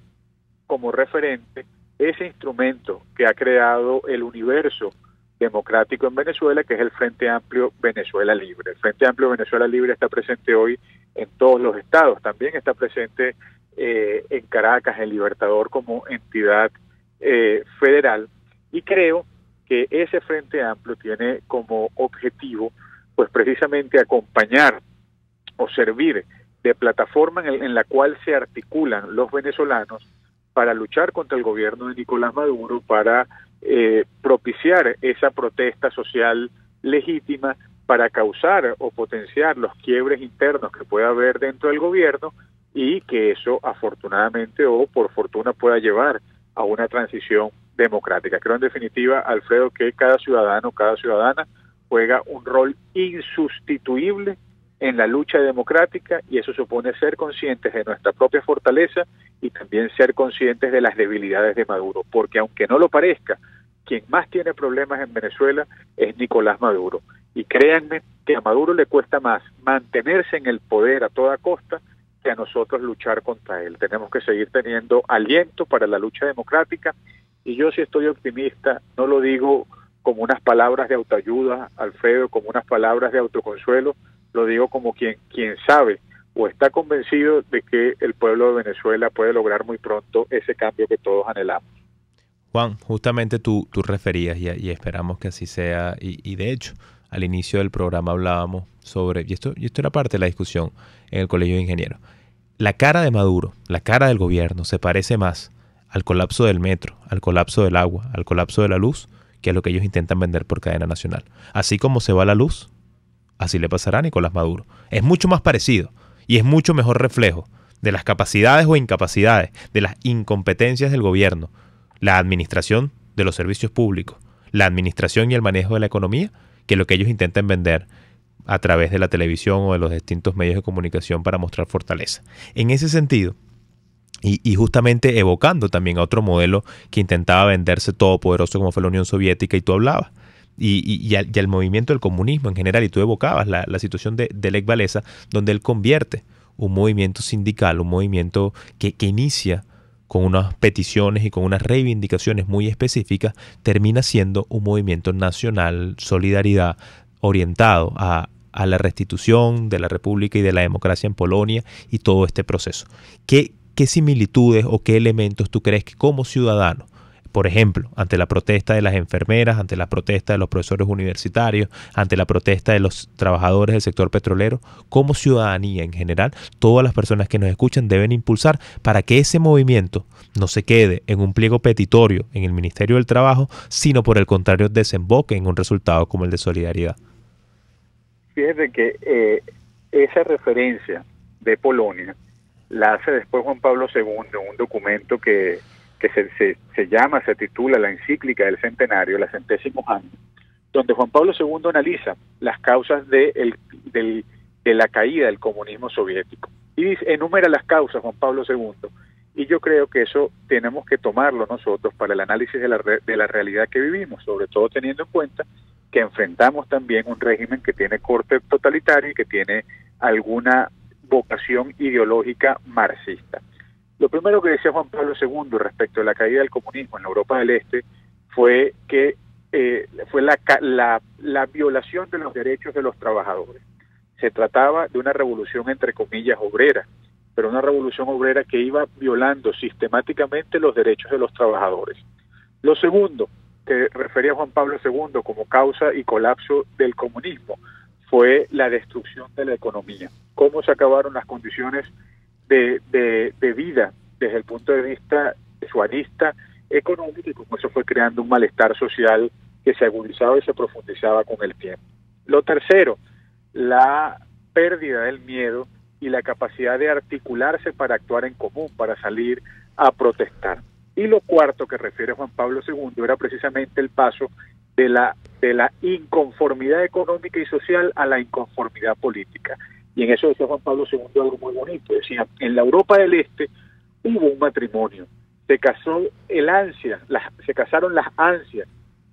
como referente ese instrumento que ha creado el universo democrático en Venezuela, que es el Frente Amplio Venezuela Libre. El Frente Amplio Venezuela Libre está presente hoy en todos los estados, también está presente en Caracas, en Libertador como entidad federal, y creo que ese Frente Amplio tiene como objetivo pues precisamente acompañar o servir de plataforma en la cual se articulan los venezolanos para luchar contra el gobierno de Nicolás Maduro, para propiciar esa protesta social legítima, para causar o potenciar los quiebres internos que pueda haber dentro del gobierno y que eso afortunadamente o por fortuna pueda llevar a una transición democrática. Creo en definitiva, Alfredo, que cada ciudadano, cada ciudadana juega un rol insustituible en la lucha democrática y eso supone ser conscientes de nuestra propia fortaleza y también ser conscientes de las debilidades de Maduro, porque aunque no lo parezca, quien más tiene problemas en Venezuela es Nicolás Maduro. Y créanme que a Maduro le cuesta más mantenerse en el poder a toda costa que a nosotros luchar contra él. Tenemos que seguir teniendo aliento para la lucha democrática y yo sí estoy optimista, no lo digo como unas palabras de autoayuda, Alfredo, como unas palabras de autoconsuelo, lo digo como quien sabe o está convencido de que el pueblo de Venezuela puede lograr muy pronto ese cambio que todos anhelamos. Juan, justamente tú referías y esperamos que así sea y de hecho al inicio del programa hablábamos sobre, y esto era parte de la discusión en el Colegio de Ingenieros, la cara de Maduro, la cara del gobierno se parece más al colapso del metro, al colapso del agua, al colapso de la luz, que es lo que ellos intentan vender por cadena nacional. Así como se va la luz, así le pasará a Nicolás Maduro. Es mucho más parecido y es mucho mejor reflejo de las capacidades o incapacidades, de las incompetencias del gobierno, la administración de los servicios públicos, la administración y el manejo de la economía, que lo que ellos intentan vender a través de la televisión o de los distintos medios de comunicación para mostrar fortaleza. En ese sentido, y justamente evocando también a otro modelo que intentaba venderse todopoderoso como fue la Unión Soviética, y tú hablabas, y al movimiento del comunismo en general, y tú evocabas la situación de Lech Walesa, donde él convierte un movimiento sindical, un movimiento que inicia con unas peticiones y con unas reivindicaciones muy específicas, termina siendo un movimiento nacional, solidaridad, orientado a la restitución de la República y de la democracia en Polonia y todo este proceso. ¿Qué similitudes o qué elementos tú crees que como ciudadano, por ejemplo, ante la protesta de las enfermeras, ante la protesta de los profesores universitarios, ante la protesta de los trabajadores del sector petrolero, como ciudadanía en general, todas las personas que nos escuchan deben impulsar para que ese movimiento no se quede en un pliego petitorio en el Ministerio del Trabajo, sino por el contrario desemboque en un resultado como el de solidaridad? Fíjate que esa referencia de Polonia la hace después Juan Pablo II en un documento que se titula la encíclica del centenario, la centésimo año, donde Juan Pablo II analiza las causas de la caída del comunismo soviético. Y enumera las causas Juan Pablo II, y yo creo que eso tenemos que tomarlo nosotros para el análisis de la realidad que vivimos, sobre todo teniendo en cuenta que enfrentamos también un régimen que tiene corte totalitario y que tiene alguna vocación ideológica marxista. Lo primero que decía Juan Pablo II respecto a la caída del comunismo en la Europa del Este fue que fue la violación de los derechos de los trabajadores. Se trataba de una revolución entre comillas obrera, pero una revolución obrera que iba violando sistemáticamente los derechos de los trabajadores. Lo segundo que refería Juan Pablo II como causa y colapso del comunismo fue la destrucción de la economía. Cómo se acabaron las condiciones de vida desde el punto de vista suarista económico, y cómo eso fue creando un malestar social que se agudizaba y se profundizaba con el tiempo. Lo tercero, la pérdida del miedo y la capacidad de articularse para actuar en común, para salir a protestar. Y lo cuarto que refiere Juan Pablo II era precisamente el paso de la inconformidad económica y social a la inconformidad política. Y en eso decía Juan Pablo II algo muy bonito. Decía, en la Europa del Este hubo un matrimonio, se casaron las ansias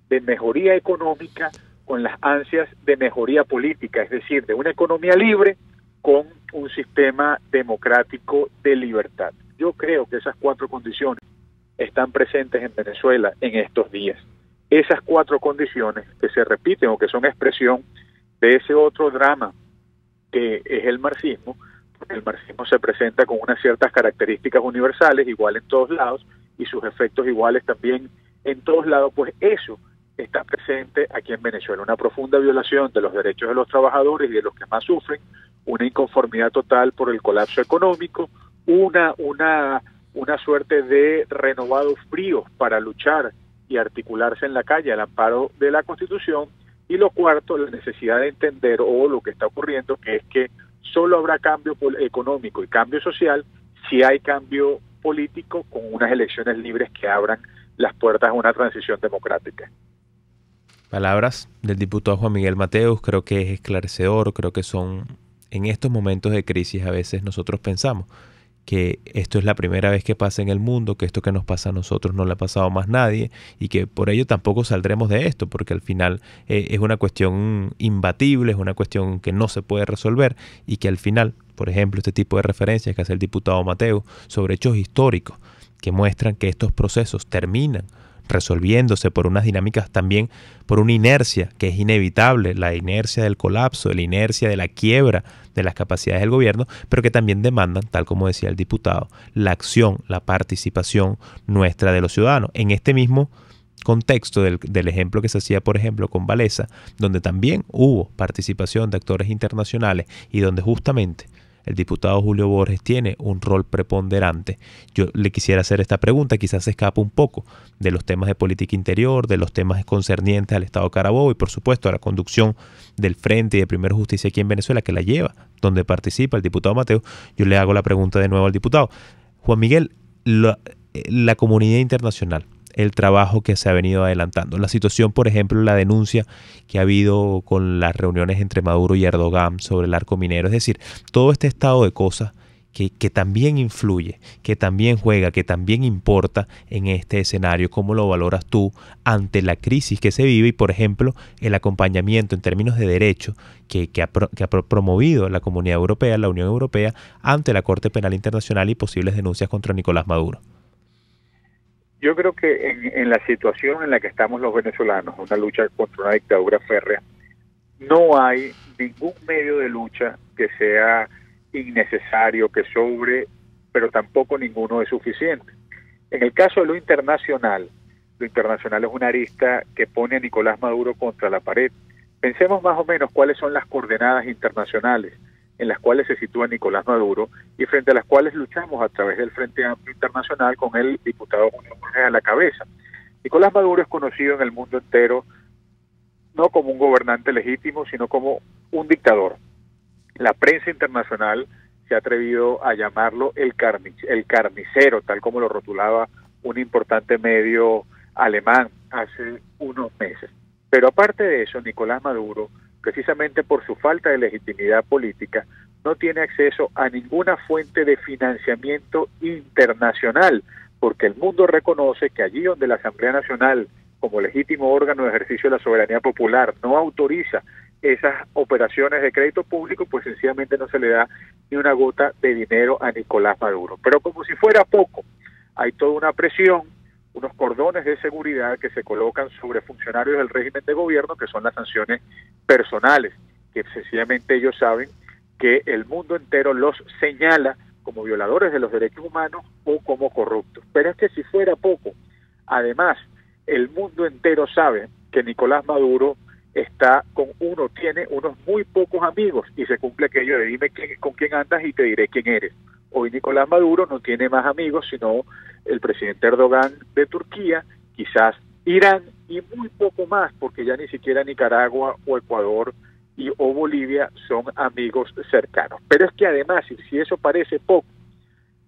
de mejoría económica con las ansias de mejoría política, es decir, de una economía libre con un sistema democrático de libertad. Yo creo que esas cuatro condiciones están presentes en Venezuela en estos días. Esas cuatro condiciones que se repiten o que son expresión de ese otro drama que es el marxismo, porque el marxismo se presenta con unas ciertas características universales, igual en todos lados, y sus efectos iguales también en todos lados, pues eso está presente aquí en Venezuela, una profunda violación de los derechos de los trabajadores y de los que más sufren, una inconformidad total por el colapso económico, una suerte de renovados fríos para luchar y articularse en la calle al amparo de la Constitución, y lo cuarto, la necesidad de entender o lo que está ocurriendo, que es que solo habrá cambio económico y cambio social si hay cambio político con unas elecciones libres que abran las puertas a una transición democrática. Palabras del diputado Juan Miguel Mateus, creo que es esclarecedor, creo que son, en estos momentos de crisis a veces nosotros pensamos que esto es la primera vez que pasa en el mundo, que esto que nos pasa a nosotros no le ha pasado a más nadie y que por ello tampoco saldremos de esto, porque al final es una cuestión imbatible, es una cuestión que no se puede resolver y que al final, por ejemplo, este tipo de referencias que hace el diputado Mateus sobre hechos históricos que muestran que estos procesos terminan resolviéndose por unas dinámicas también, por una inercia que es inevitable, la inercia del colapso, la inercia de la quiebra de las capacidades del gobierno, pero que también demandan, tal como decía el diputado, la acción, la participación nuestra de los ciudadanos. En este mismo contexto del ejemplo que se hacía, por ejemplo, con Walesa, donde también hubo participación de actores internacionales y donde justamente el diputado Julio Borges tiene un rol preponderante. Yo le quisiera hacer esta pregunta, quizás se escapa un poco de los temas de política interior, de los temas concernientes al Estado Carabobo y por supuesto a la conducción del Frente y de Primero Justicia aquí en Venezuela, que la lleva, donde participa el diputado Mateos. Yo le hago la pregunta de nuevo al diputado. Juan Miguel, la comunidad internacional, el trabajo que se ha venido adelantando, la situación, por ejemplo, la denuncia que ha habido con las reuniones entre Maduro y Erdogan sobre el arco minero, es decir, todo este estado de cosas que también influye, que también juega, que también importa en este escenario. ¿Cómo lo valoras tú ante la crisis que se vive y, por ejemplo, el acompañamiento en términos de derecho que ha promovido la Comunidad Europea, la Unión Europea, ante la Corte Penal Internacional y posibles denuncias contra Nicolás Maduro? Yo creo que en la situación en la que estamos los venezolanos, una lucha contra una dictadura férrea, no hay ningún medio de lucha que sea innecesario, que sobre, pero tampoco ninguno es suficiente. En el caso de lo internacional es una arista que pone a Nicolás Maduro contra la pared. Pensemos más o menos cuáles son las coordenadas internacionales en las cuales se sitúa Nicolás Maduro y frente a las cuales luchamos a través del Frente Amplio Internacional con el diputado Julio Borges a la cabeza. Nicolás Maduro es conocido en el mundo entero no como un gobernante legítimo, sino como un dictador. La prensa internacional se ha atrevido a llamarlo el carnicero, tal como lo rotulaba un importante medio alemán hace unos meses. Pero aparte de eso, Nicolás Maduro, precisamente por su falta de legitimidad política, no tiene acceso a ninguna fuente de financiamiento internacional, porque el mundo reconoce que allí donde la Asamblea Nacional, como legítimo órgano de ejercicio de la soberanía popular, no autoriza esas operaciones de crédito público, pues sencillamente no se le da ni una gota de dinero a Nicolás Maduro. Pero como si fuera poco, hay toda una presión, unos cordones de seguridad que se colocan sobre funcionarios del régimen de gobierno, que son las sanciones personales, que sencillamente ellos saben que el mundo entero los señala como violadores de los derechos humanos o como corruptos. Pero es que si fuera poco, además, el mundo entero sabe que Nicolás Maduro tiene unos muy pocos amigos y se cumple aquello de dime con quién andas y te diré quién eres. Hoy Nicolás Maduro no tiene más amigos sino el presidente Erdogan de Turquía, quizás Irán y muy poco más, porque ya ni siquiera Nicaragua o Ecuador o Bolivia son amigos cercanos. Pero es que además, si eso parece poco,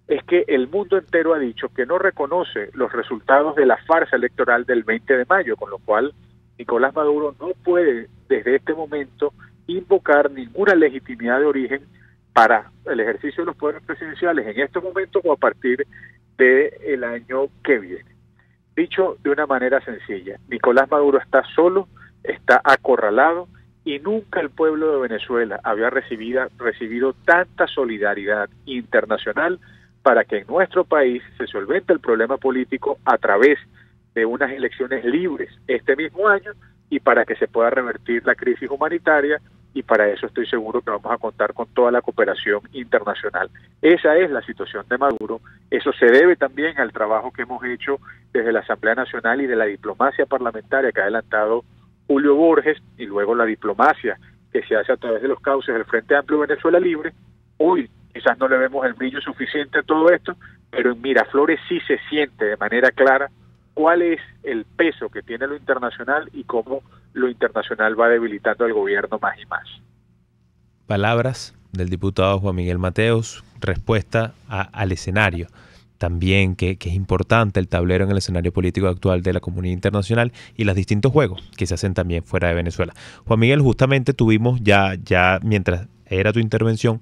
es que el mundo entero ha dicho que no reconoce los resultados de la farsa electoral del 20 de mayo, con lo cual Nicolás Maduro no puede desde este momento invocar ninguna legitimidad de origen para el ejercicio de los poderes presidenciales en estos momentos o a partir del año que viene. Dicho de una manera sencilla, Nicolás Maduro está solo, está acorralado y nunca el pueblo de Venezuela había recibido tanta solidaridad internacional para que en nuestro país se solvente el problema político a través de unas elecciones libres este mismo año y para que se pueda revertir la crisis humanitaria, y para eso estoy seguro que vamos a contar con toda la cooperación internacional. Esa es la situación de Maduro. Eso se debe también al trabajo que hemos hecho desde la Asamblea Nacional y de la diplomacia parlamentaria que ha adelantado Julio Borges, y luego la diplomacia que se hace a través de los cauces del Frente Amplio Venezuela Libre. Hoy quizás no le vemos el brillo suficiente a todo esto, pero en Miraflores sí se siente de manera clara cuál es el peso que tiene lo internacional y cómo lo internacional va debilitando al gobierno más y más. Palabras del diputado Juan Miguel Mateos, respuesta al escenario también que es importante, el tablero en el escenario político actual de la comunidad internacional y los distintos juegos que se hacen también fuera de Venezuela. Juan Miguel, justamente tuvimos ya mientras era tu intervención,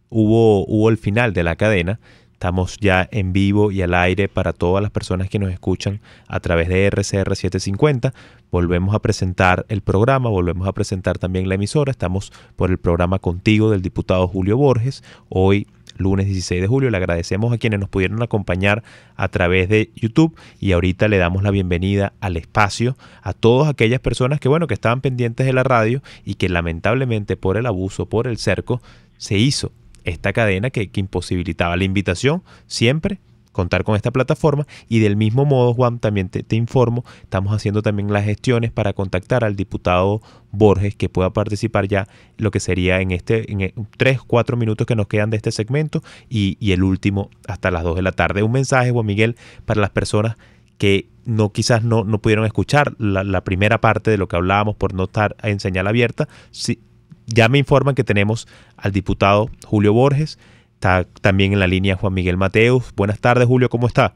hubo el final de la cadena. Estamos ya en vivo y al aire para todas las personas que nos escuchan a través de RCR 750. Volvemos a presentar el programa, volvemos a presentar también la emisora. Estamos por el programa Contigo del diputado Julio Borges. Hoy, lunes 16 de julio, le agradecemos a quienes nos pudieron acompañar a través de YouTube y ahorita le damos la bienvenida al espacio a todas aquellas personas que estaban pendientes de la radio y que lamentablemente por el abuso, por el cerco, se hizo esta cadena que imposibilitaba. La invitación siempre, contar con esta plataforma. Y del mismo modo, Juan, también te informo, estamos haciendo también las gestiones para contactar al diputado Borges, que pueda participar ya lo que sería en 3-4 minutos que nos quedan de este segmento y el último hasta las 2 de la tarde. Un mensaje, Juan Miguel, para las personas que quizás no pudieron escuchar la primera parte de lo que hablábamos por no estar en señal abierta. Sí, ya me informan que tenemos al diputado Julio Borges, está también en la línea Juan Miguel Mateus. Buenas tardes, Julio, ¿cómo está?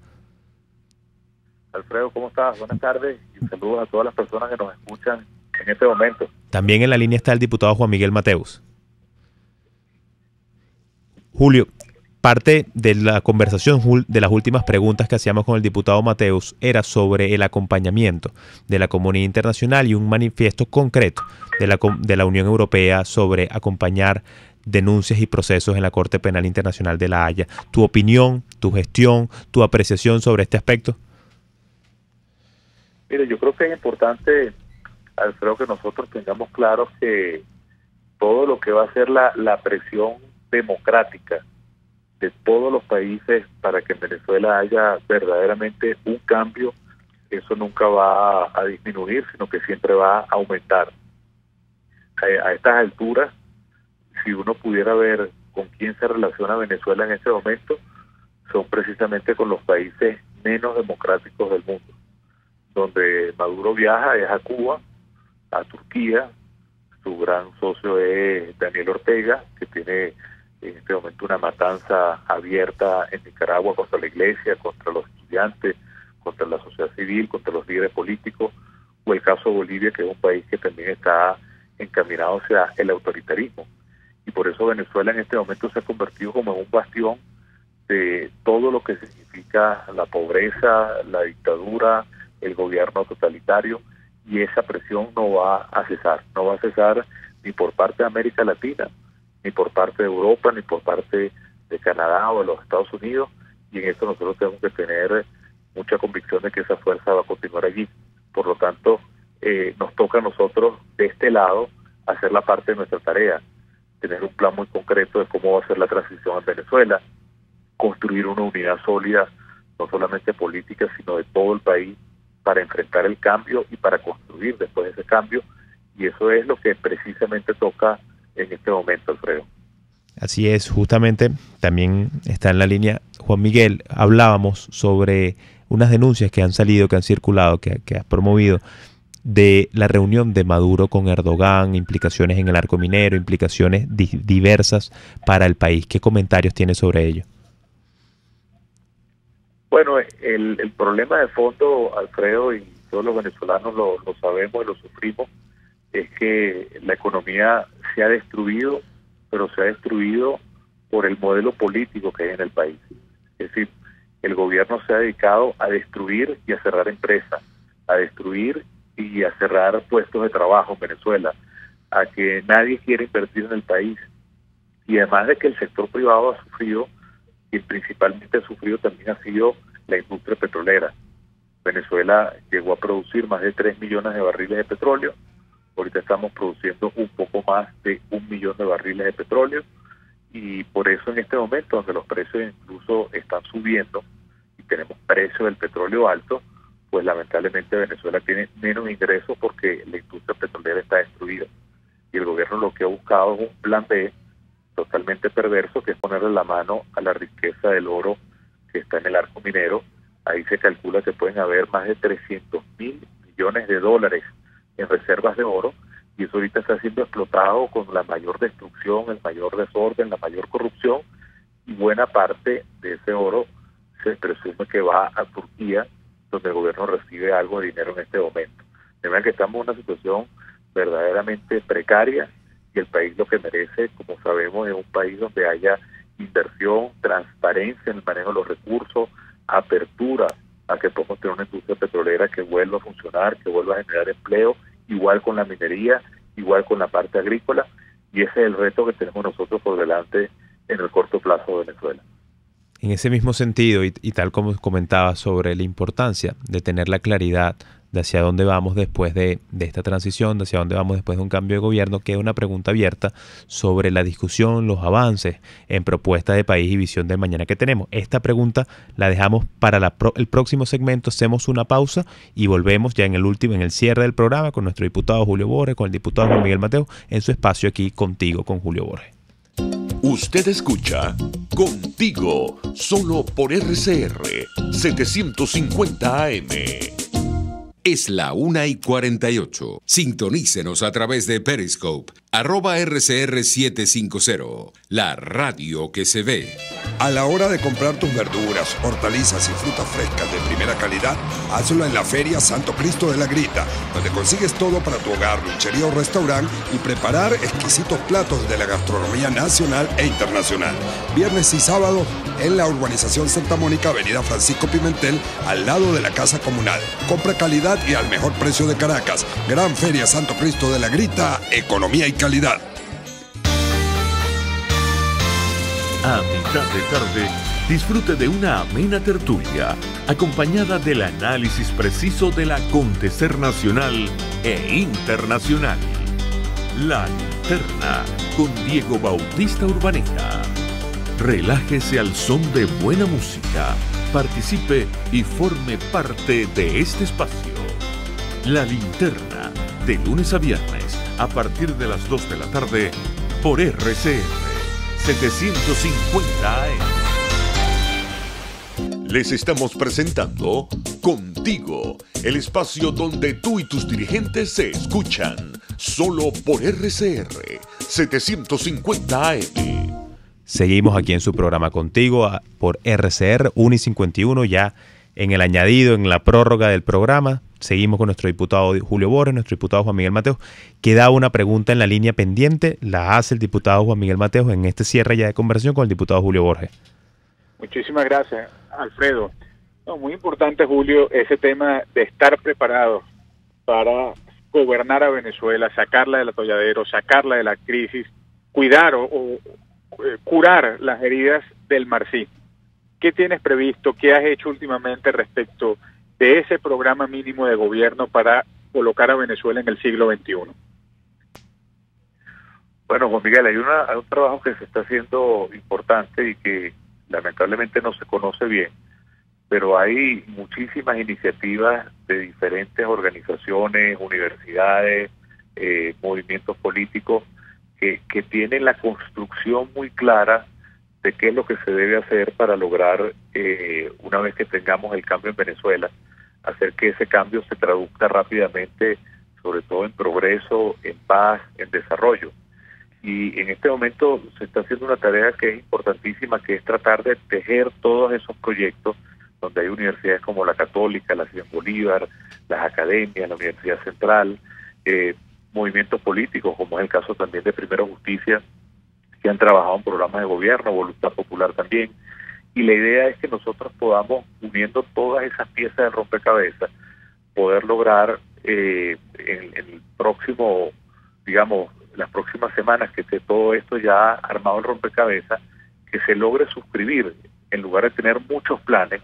Alfredo, ¿cómo estás? Buenas tardes y saludos a todas las personas que nos escuchan en este momento. También en la línea está el diputado Juan Miguel Mateus. Julio, parte de la conversación, de las últimas preguntas que hacíamos con el diputado Mateus, era sobre el acompañamiento de la comunidad internacional y un manifiesto concreto de la Unión Europea sobre acompañar denuncias y procesos en la Corte Penal Internacional de La Haya. ¿Tu opinión, tu gestión, tu apreciación sobre este aspecto? Mire, yo creo que es importante, Alfredo, que nosotros tengamos claro que todo lo que va a ser la presión democrática de todos los países para que en Venezuela haya verdaderamente un cambio, eso nunca va a disminuir, sino que siempre va a aumentar. A estas alturas, si uno pudiera ver con quién se relaciona Venezuela en este momento, son precisamente con los países menos democráticos del mundo. Donde Maduro viaja es a Cuba, a Turquía, su gran socio es Daniel Ortega, que tiene en este momento una matanza abierta en Nicaragua contra la iglesia, contra los estudiantes, contra la sociedad civil, contra los líderes políticos, o el caso de Bolivia, que es un país que también está encaminado hacia el autoritarismo. Y por eso Venezuela en este momento se ha convertido como en un bastión de todo lo que significa la pobreza, la dictadura, el gobierno totalitario, y esa presión no va a cesar ni por parte de América Latina, ni por parte de Europa, ni por parte de Canadá o de los Estados Unidos, y en eso nosotros tenemos que tener mucha convicción de que esa fuerza va a continuar allí. Por lo tanto, nos toca a nosotros de este lado hacer la parte de nuestra tarea, tener un plan muy concreto de cómo va a ser la transición en Venezuela, construir una unidad sólida, no solamente política, sino de todo el país, para enfrentar el cambio y para construir después de ese cambio, y eso es lo que precisamente toca en este momento, Alfredo. Así es, justamente también está en la línea Juan Miguel. Hablábamos sobre unas denuncias que han salido, que han circulado, que has promovido, de la reunión de Maduro con Erdogan, implicaciones en el arco minero, implicaciones diversas para el país. ¿Qué comentarios tienes sobre ello? Bueno, el problema de fondo, Alfredo, y todos los venezolanos lo sabemos y lo sufrimos, es que la economía se ha destruido, pero se ha destruido por el modelo político que hay en el país. Es decir, el gobierno se ha dedicado a destruir y a cerrar empresas, a destruir y a cerrar puestos de trabajo en Venezuela, a que nadie quiere invertir en el país. Y además de que el sector privado ha sufrido, y principalmente ha sufrido también ha sido la industria petrolera. Venezuela llegó a producir más de 3 millones de barriles de petróleo. Ahorita estamos produciendo un poco más de 1 millón de barriles de petróleo, y por eso en este momento, donde los precios incluso están subiendo y tenemos precios del petróleo alto, pues lamentablemente Venezuela tiene menos ingresos porque la industria petrolera está destruida. Y el gobierno lo que ha buscado es un plan B totalmente perverso, que es ponerle la mano a la riqueza del oro que está en el arco minero. Ahí se calcula que pueden haber más de 300.000 millones de dólares en reservas de oro, y eso ahorita está siendo explotado con la mayor destrucción, el mayor desorden, la mayor corrupción, y buena parte de ese oro se presume que va a Turquía, donde el gobierno recibe algo de dinero en este momento. De manera que estamos en una situación verdaderamente precaria, y el país lo que merece, como sabemos, es un país donde haya inversión, transparencia en el manejo de los recursos, apertura a que podamos tener una industria petrolera que vuelva a funcionar, que vuelva a generar empleo, igual con la minería, igual con la parte agrícola, y ese es el reto que tenemos nosotros por delante en el corto plazo de Venezuela. En ese mismo sentido, y tal como comentaba sobre la importancia de tener la claridad de hacia dónde vamos después de esta transición, de hacia dónde vamos después de un cambio de gobierno, queda una pregunta abierta sobre la discusión, los avances en propuestas de país y visión del mañana que tenemos. Esta pregunta la dejamos para el próximo segmento. Hacemos una pausa y volvemos ya en el cierre del programa con nuestro diputado Julio Borges, con el diputado Juan Miguel Mateos, en su espacio aquí Contigo con Julio Borges. Usted escucha Contigo, solo por RCR 750 AM. Es la 1:48. Sintonícenos a través de Periscope, @RCR750, la radio que se ve. A la hora de comprar tus verduras, hortalizas y frutas frescas de primera calidad, hazlo en la Feria Santo Cristo de la Grita, donde consigues todo para tu hogar, luchería o restaurante y preparar exquisitos platos de la gastronomía nacional e internacional. Viernes y sábado en la urbanización Santa Mónica, avenida Francisco Pimentel, al lado de la Casa Comunal. Compra calidad y al mejor precio de Caracas. Gran Feria Santo Cristo de la Grita, economía y calidad. A mitad de tarde, disfrute de una amena tertulia, acompañada del análisis preciso del acontecer nacional e internacional. La Linterna, con Diego Bautista Urbaneta. Relájese al son de buena música, participe y forme parte de este espacio. La Linterna, de lunes a viernes, a partir de las 2 de la tarde, por RCR 750 AM. Les estamos presentando Contigo, el espacio donde tú y tus dirigentes se escuchan, solo por RCR 750 AM. Seguimos aquí en su programa Contigo por RCR 1:51, ya en el añadido, en la prórroga del programa. Seguimos con nuestro diputado Julio Borges, nuestro diputado Juan Miguel Mateos. Queda una pregunta en la línea pendiente, la hace el diputado Juan Miguel Mateos en este cierre ya de conversación con el diputado Julio Borges. Muchísimas gracias, Alfredo. No, muy importante, Julio, ese tema de estar preparados para gobernar a Venezuela, sacarla del atolladero, sacarla de la crisis, cuidar o curar las heridas del marxismo. ¿Qué tienes previsto? ¿Qué has hecho últimamente respecto de ese programa mínimo de gobierno para colocar a Venezuela en el siglo XXI? Bueno, Juan Miguel, hay un trabajo que se está haciendo importante y que lamentablemente no se conoce bien, pero hay muchísimas iniciativas de diferentes organizaciones, universidades, movimientos políticos que tienen la construcción muy clara de qué es lo que se debe hacer para lograr, una vez que tengamos el cambio en Venezuela, hacer que ese cambio se traduzca rápidamente, sobre todo en progreso, en paz, en desarrollo. Y en este momento se está haciendo una tarea que es importantísima, que es tratar de tejer todos esos proyectos, donde hay universidades como la Católica, la Simón Bolívar, las academias, la Universidad Central, movimientos políticos, como es el caso también de Primero Justicia, que han trabajado en programas de gobierno, Voluntad Popular también, y la idea es que nosotros podamos, uniendo todas esas piezas de rompecabezas, poder lograr en el próximo, digamos, las próximas semanas, que esté todo esto ya armado el rompecabezas, que se logre suscribir, en lugar de tener muchos planes,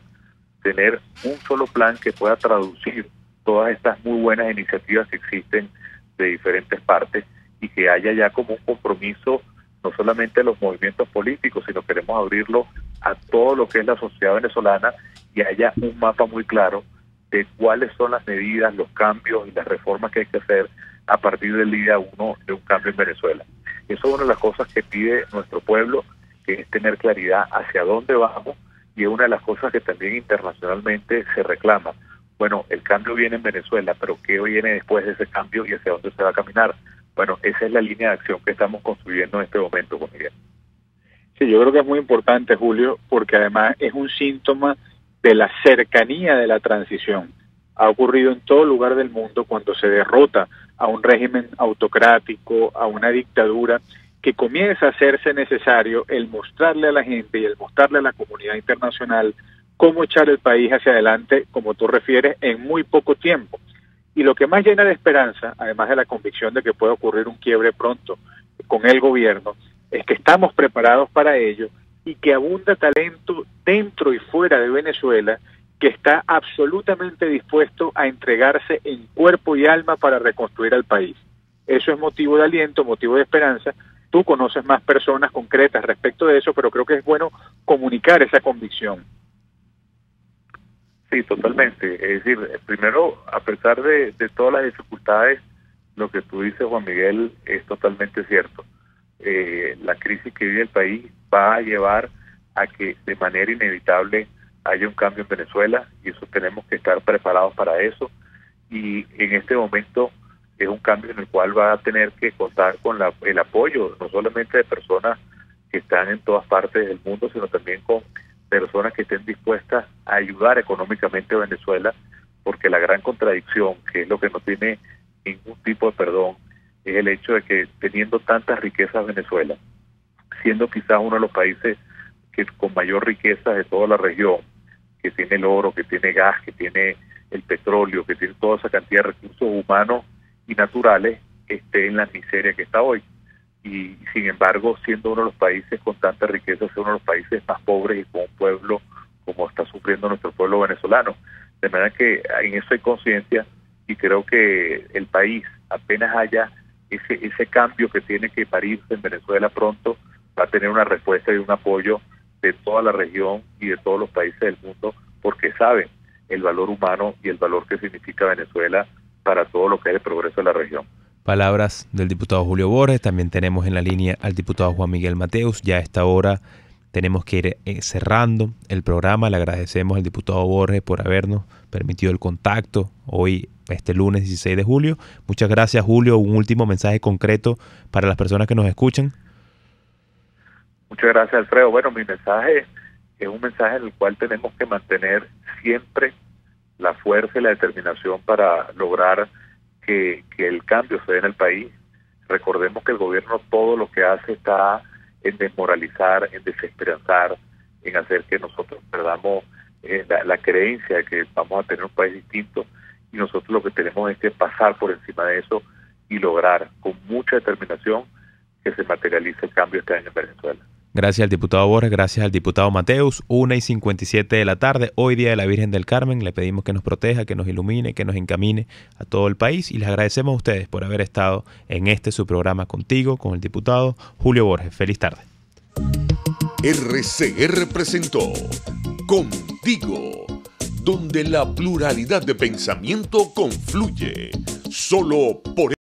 tener un solo plan que pueda traducir todas estas muy buenas iniciativas que existen de diferentes partes, y que haya ya como un compromiso no solamente a los movimientos políticos, sino queremos abrirlo a todo lo que es la sociedad venezolana, y haya un mapa muy claro de cuáles son las medidas, los cambios y las reformas que hay que hacer a partir del día 1 de un cambio en Venezuela. Eso es una de las cosas que pide nuestro pueblo, que es tener claridad hacia dónde vamos, y es una de las cosas que también internacionalmente se reclama. Bueno, el cambio viene en Venezuela, pero ¿qué viene después de ese cambio y hacia dónde se va a caminar? Bueno, esa es la línea de acción que estamos construyendo en este momento, Juan Miguel. Sí, yo creo que es muy importante, Julio, porque además es un síntoma de la cercanía de la transición. Ha ocurrido en todo lugar del mundo cuando se derrota a un régimen autocrático, a una dictadura, que comienza a hacerse necesario el mostrarle a la gente y el mostrarle a la comunidad internacional cómo echar el país hacia adelante, como tú refieres, en muy poco tiempo. Y lo que más llena de esperanza, además de la convicción de que puede ocurrir un quiebre pronto con el gobierno, es que estamos preparados para ello y que abunda talento dentro y fuera de Venezuela, que está absolutamente dispuesto a entregarse en cuerpo y alma para reconstruir al país. Eso es motivo de aliento, motivo de esperanza. Tú conoces más personas concretas respecto de eso, pero creo que es bueno comunicar esa convicción. Sí, totalmente. Es decir, primero, a pesar de todas las dificultades, lo que tú dices, Juan Miguel, es totalmente cierto. La crisis que vive el país va a llevar a que de manera inevitable haya un cambio en Venezuela, y eso tenemos que estar preparados para eso. Y en este momento es un cambio en el cual va a tener que contar con el apoyo no solamente de personas que están en todas partes del mundo, sino también con personas que estén dispuestas a ayudar económicamente a Venezuela, porque la gran contradicción, que es lo que no tiene ningún tipo de perdón, es el hecho de que teniendo tantas riquezas Venezuela, siendo quizás uno de los países que con mayor riqueza de toda la región, que tiene el oro, que tiene gas, que tiene el petróleo, que tiene toda esa cantidad de recursos humanos y naturales, esté en la miseria que está hoy. Y sin embargo, siendo uno de los países con tanta riqueza, es uno de los países más pobres y con un pueblo como está sufriendo nuestro pueblo venezolano. De manera que en eso hay conciencia, y creo que el país, apenas haya ese cambio que tiene que parirse en Venezuela pronto, va a tener una respuesta y un apoyo de toda la región y de todos los países del mundo, porque saben el valor humano y el valor que significa Venezuela para todo lo que es el progreso de la región. Palabras del diputado Julio Borges. También tenemos en la línea al diputado Juan Miguel Mateus. Ya a esta hora tenemos que ir cerrando el programa. Le agradecemos al diputado Borges por habernos permitido el contacto hoy, este lunes 16 de julio. Muchas gracias, Julio. Un último mensaje concreto para las personas que nos escuchan. Muchas gracias, Alfredo. Bueno, mi mensaje es un mensaje en el cual tenemos que mantener siempre la fuerza y la determinación para lograr que el cambio se dé en el país. Recordemos que el gobierno todo lo que hace está en desmoralizar, en desesperanzar, en hacer que nosotros perdamos la creencia de que vamos a tener un país distinto, y nosotros lo que tenemos es que pasar por encima de eso y lograr con mucha determinación que se materialice el cambio este año en Venezuela. Gracias al diputado Borges, gracias al diputado Mateus. 1:57 de la tarde, hoy día de la Virgen del Carmen. Le pedimos que nos proteja, que nos ilumine, que nos encamine a todo el país, y les agradecemos a ustedes por haber estado en su programa contigo, con el diputado Julio Borges. Feliz tarde. RCR presentó Contigo, donde la pluralidad de pensamiento confluye. Solo por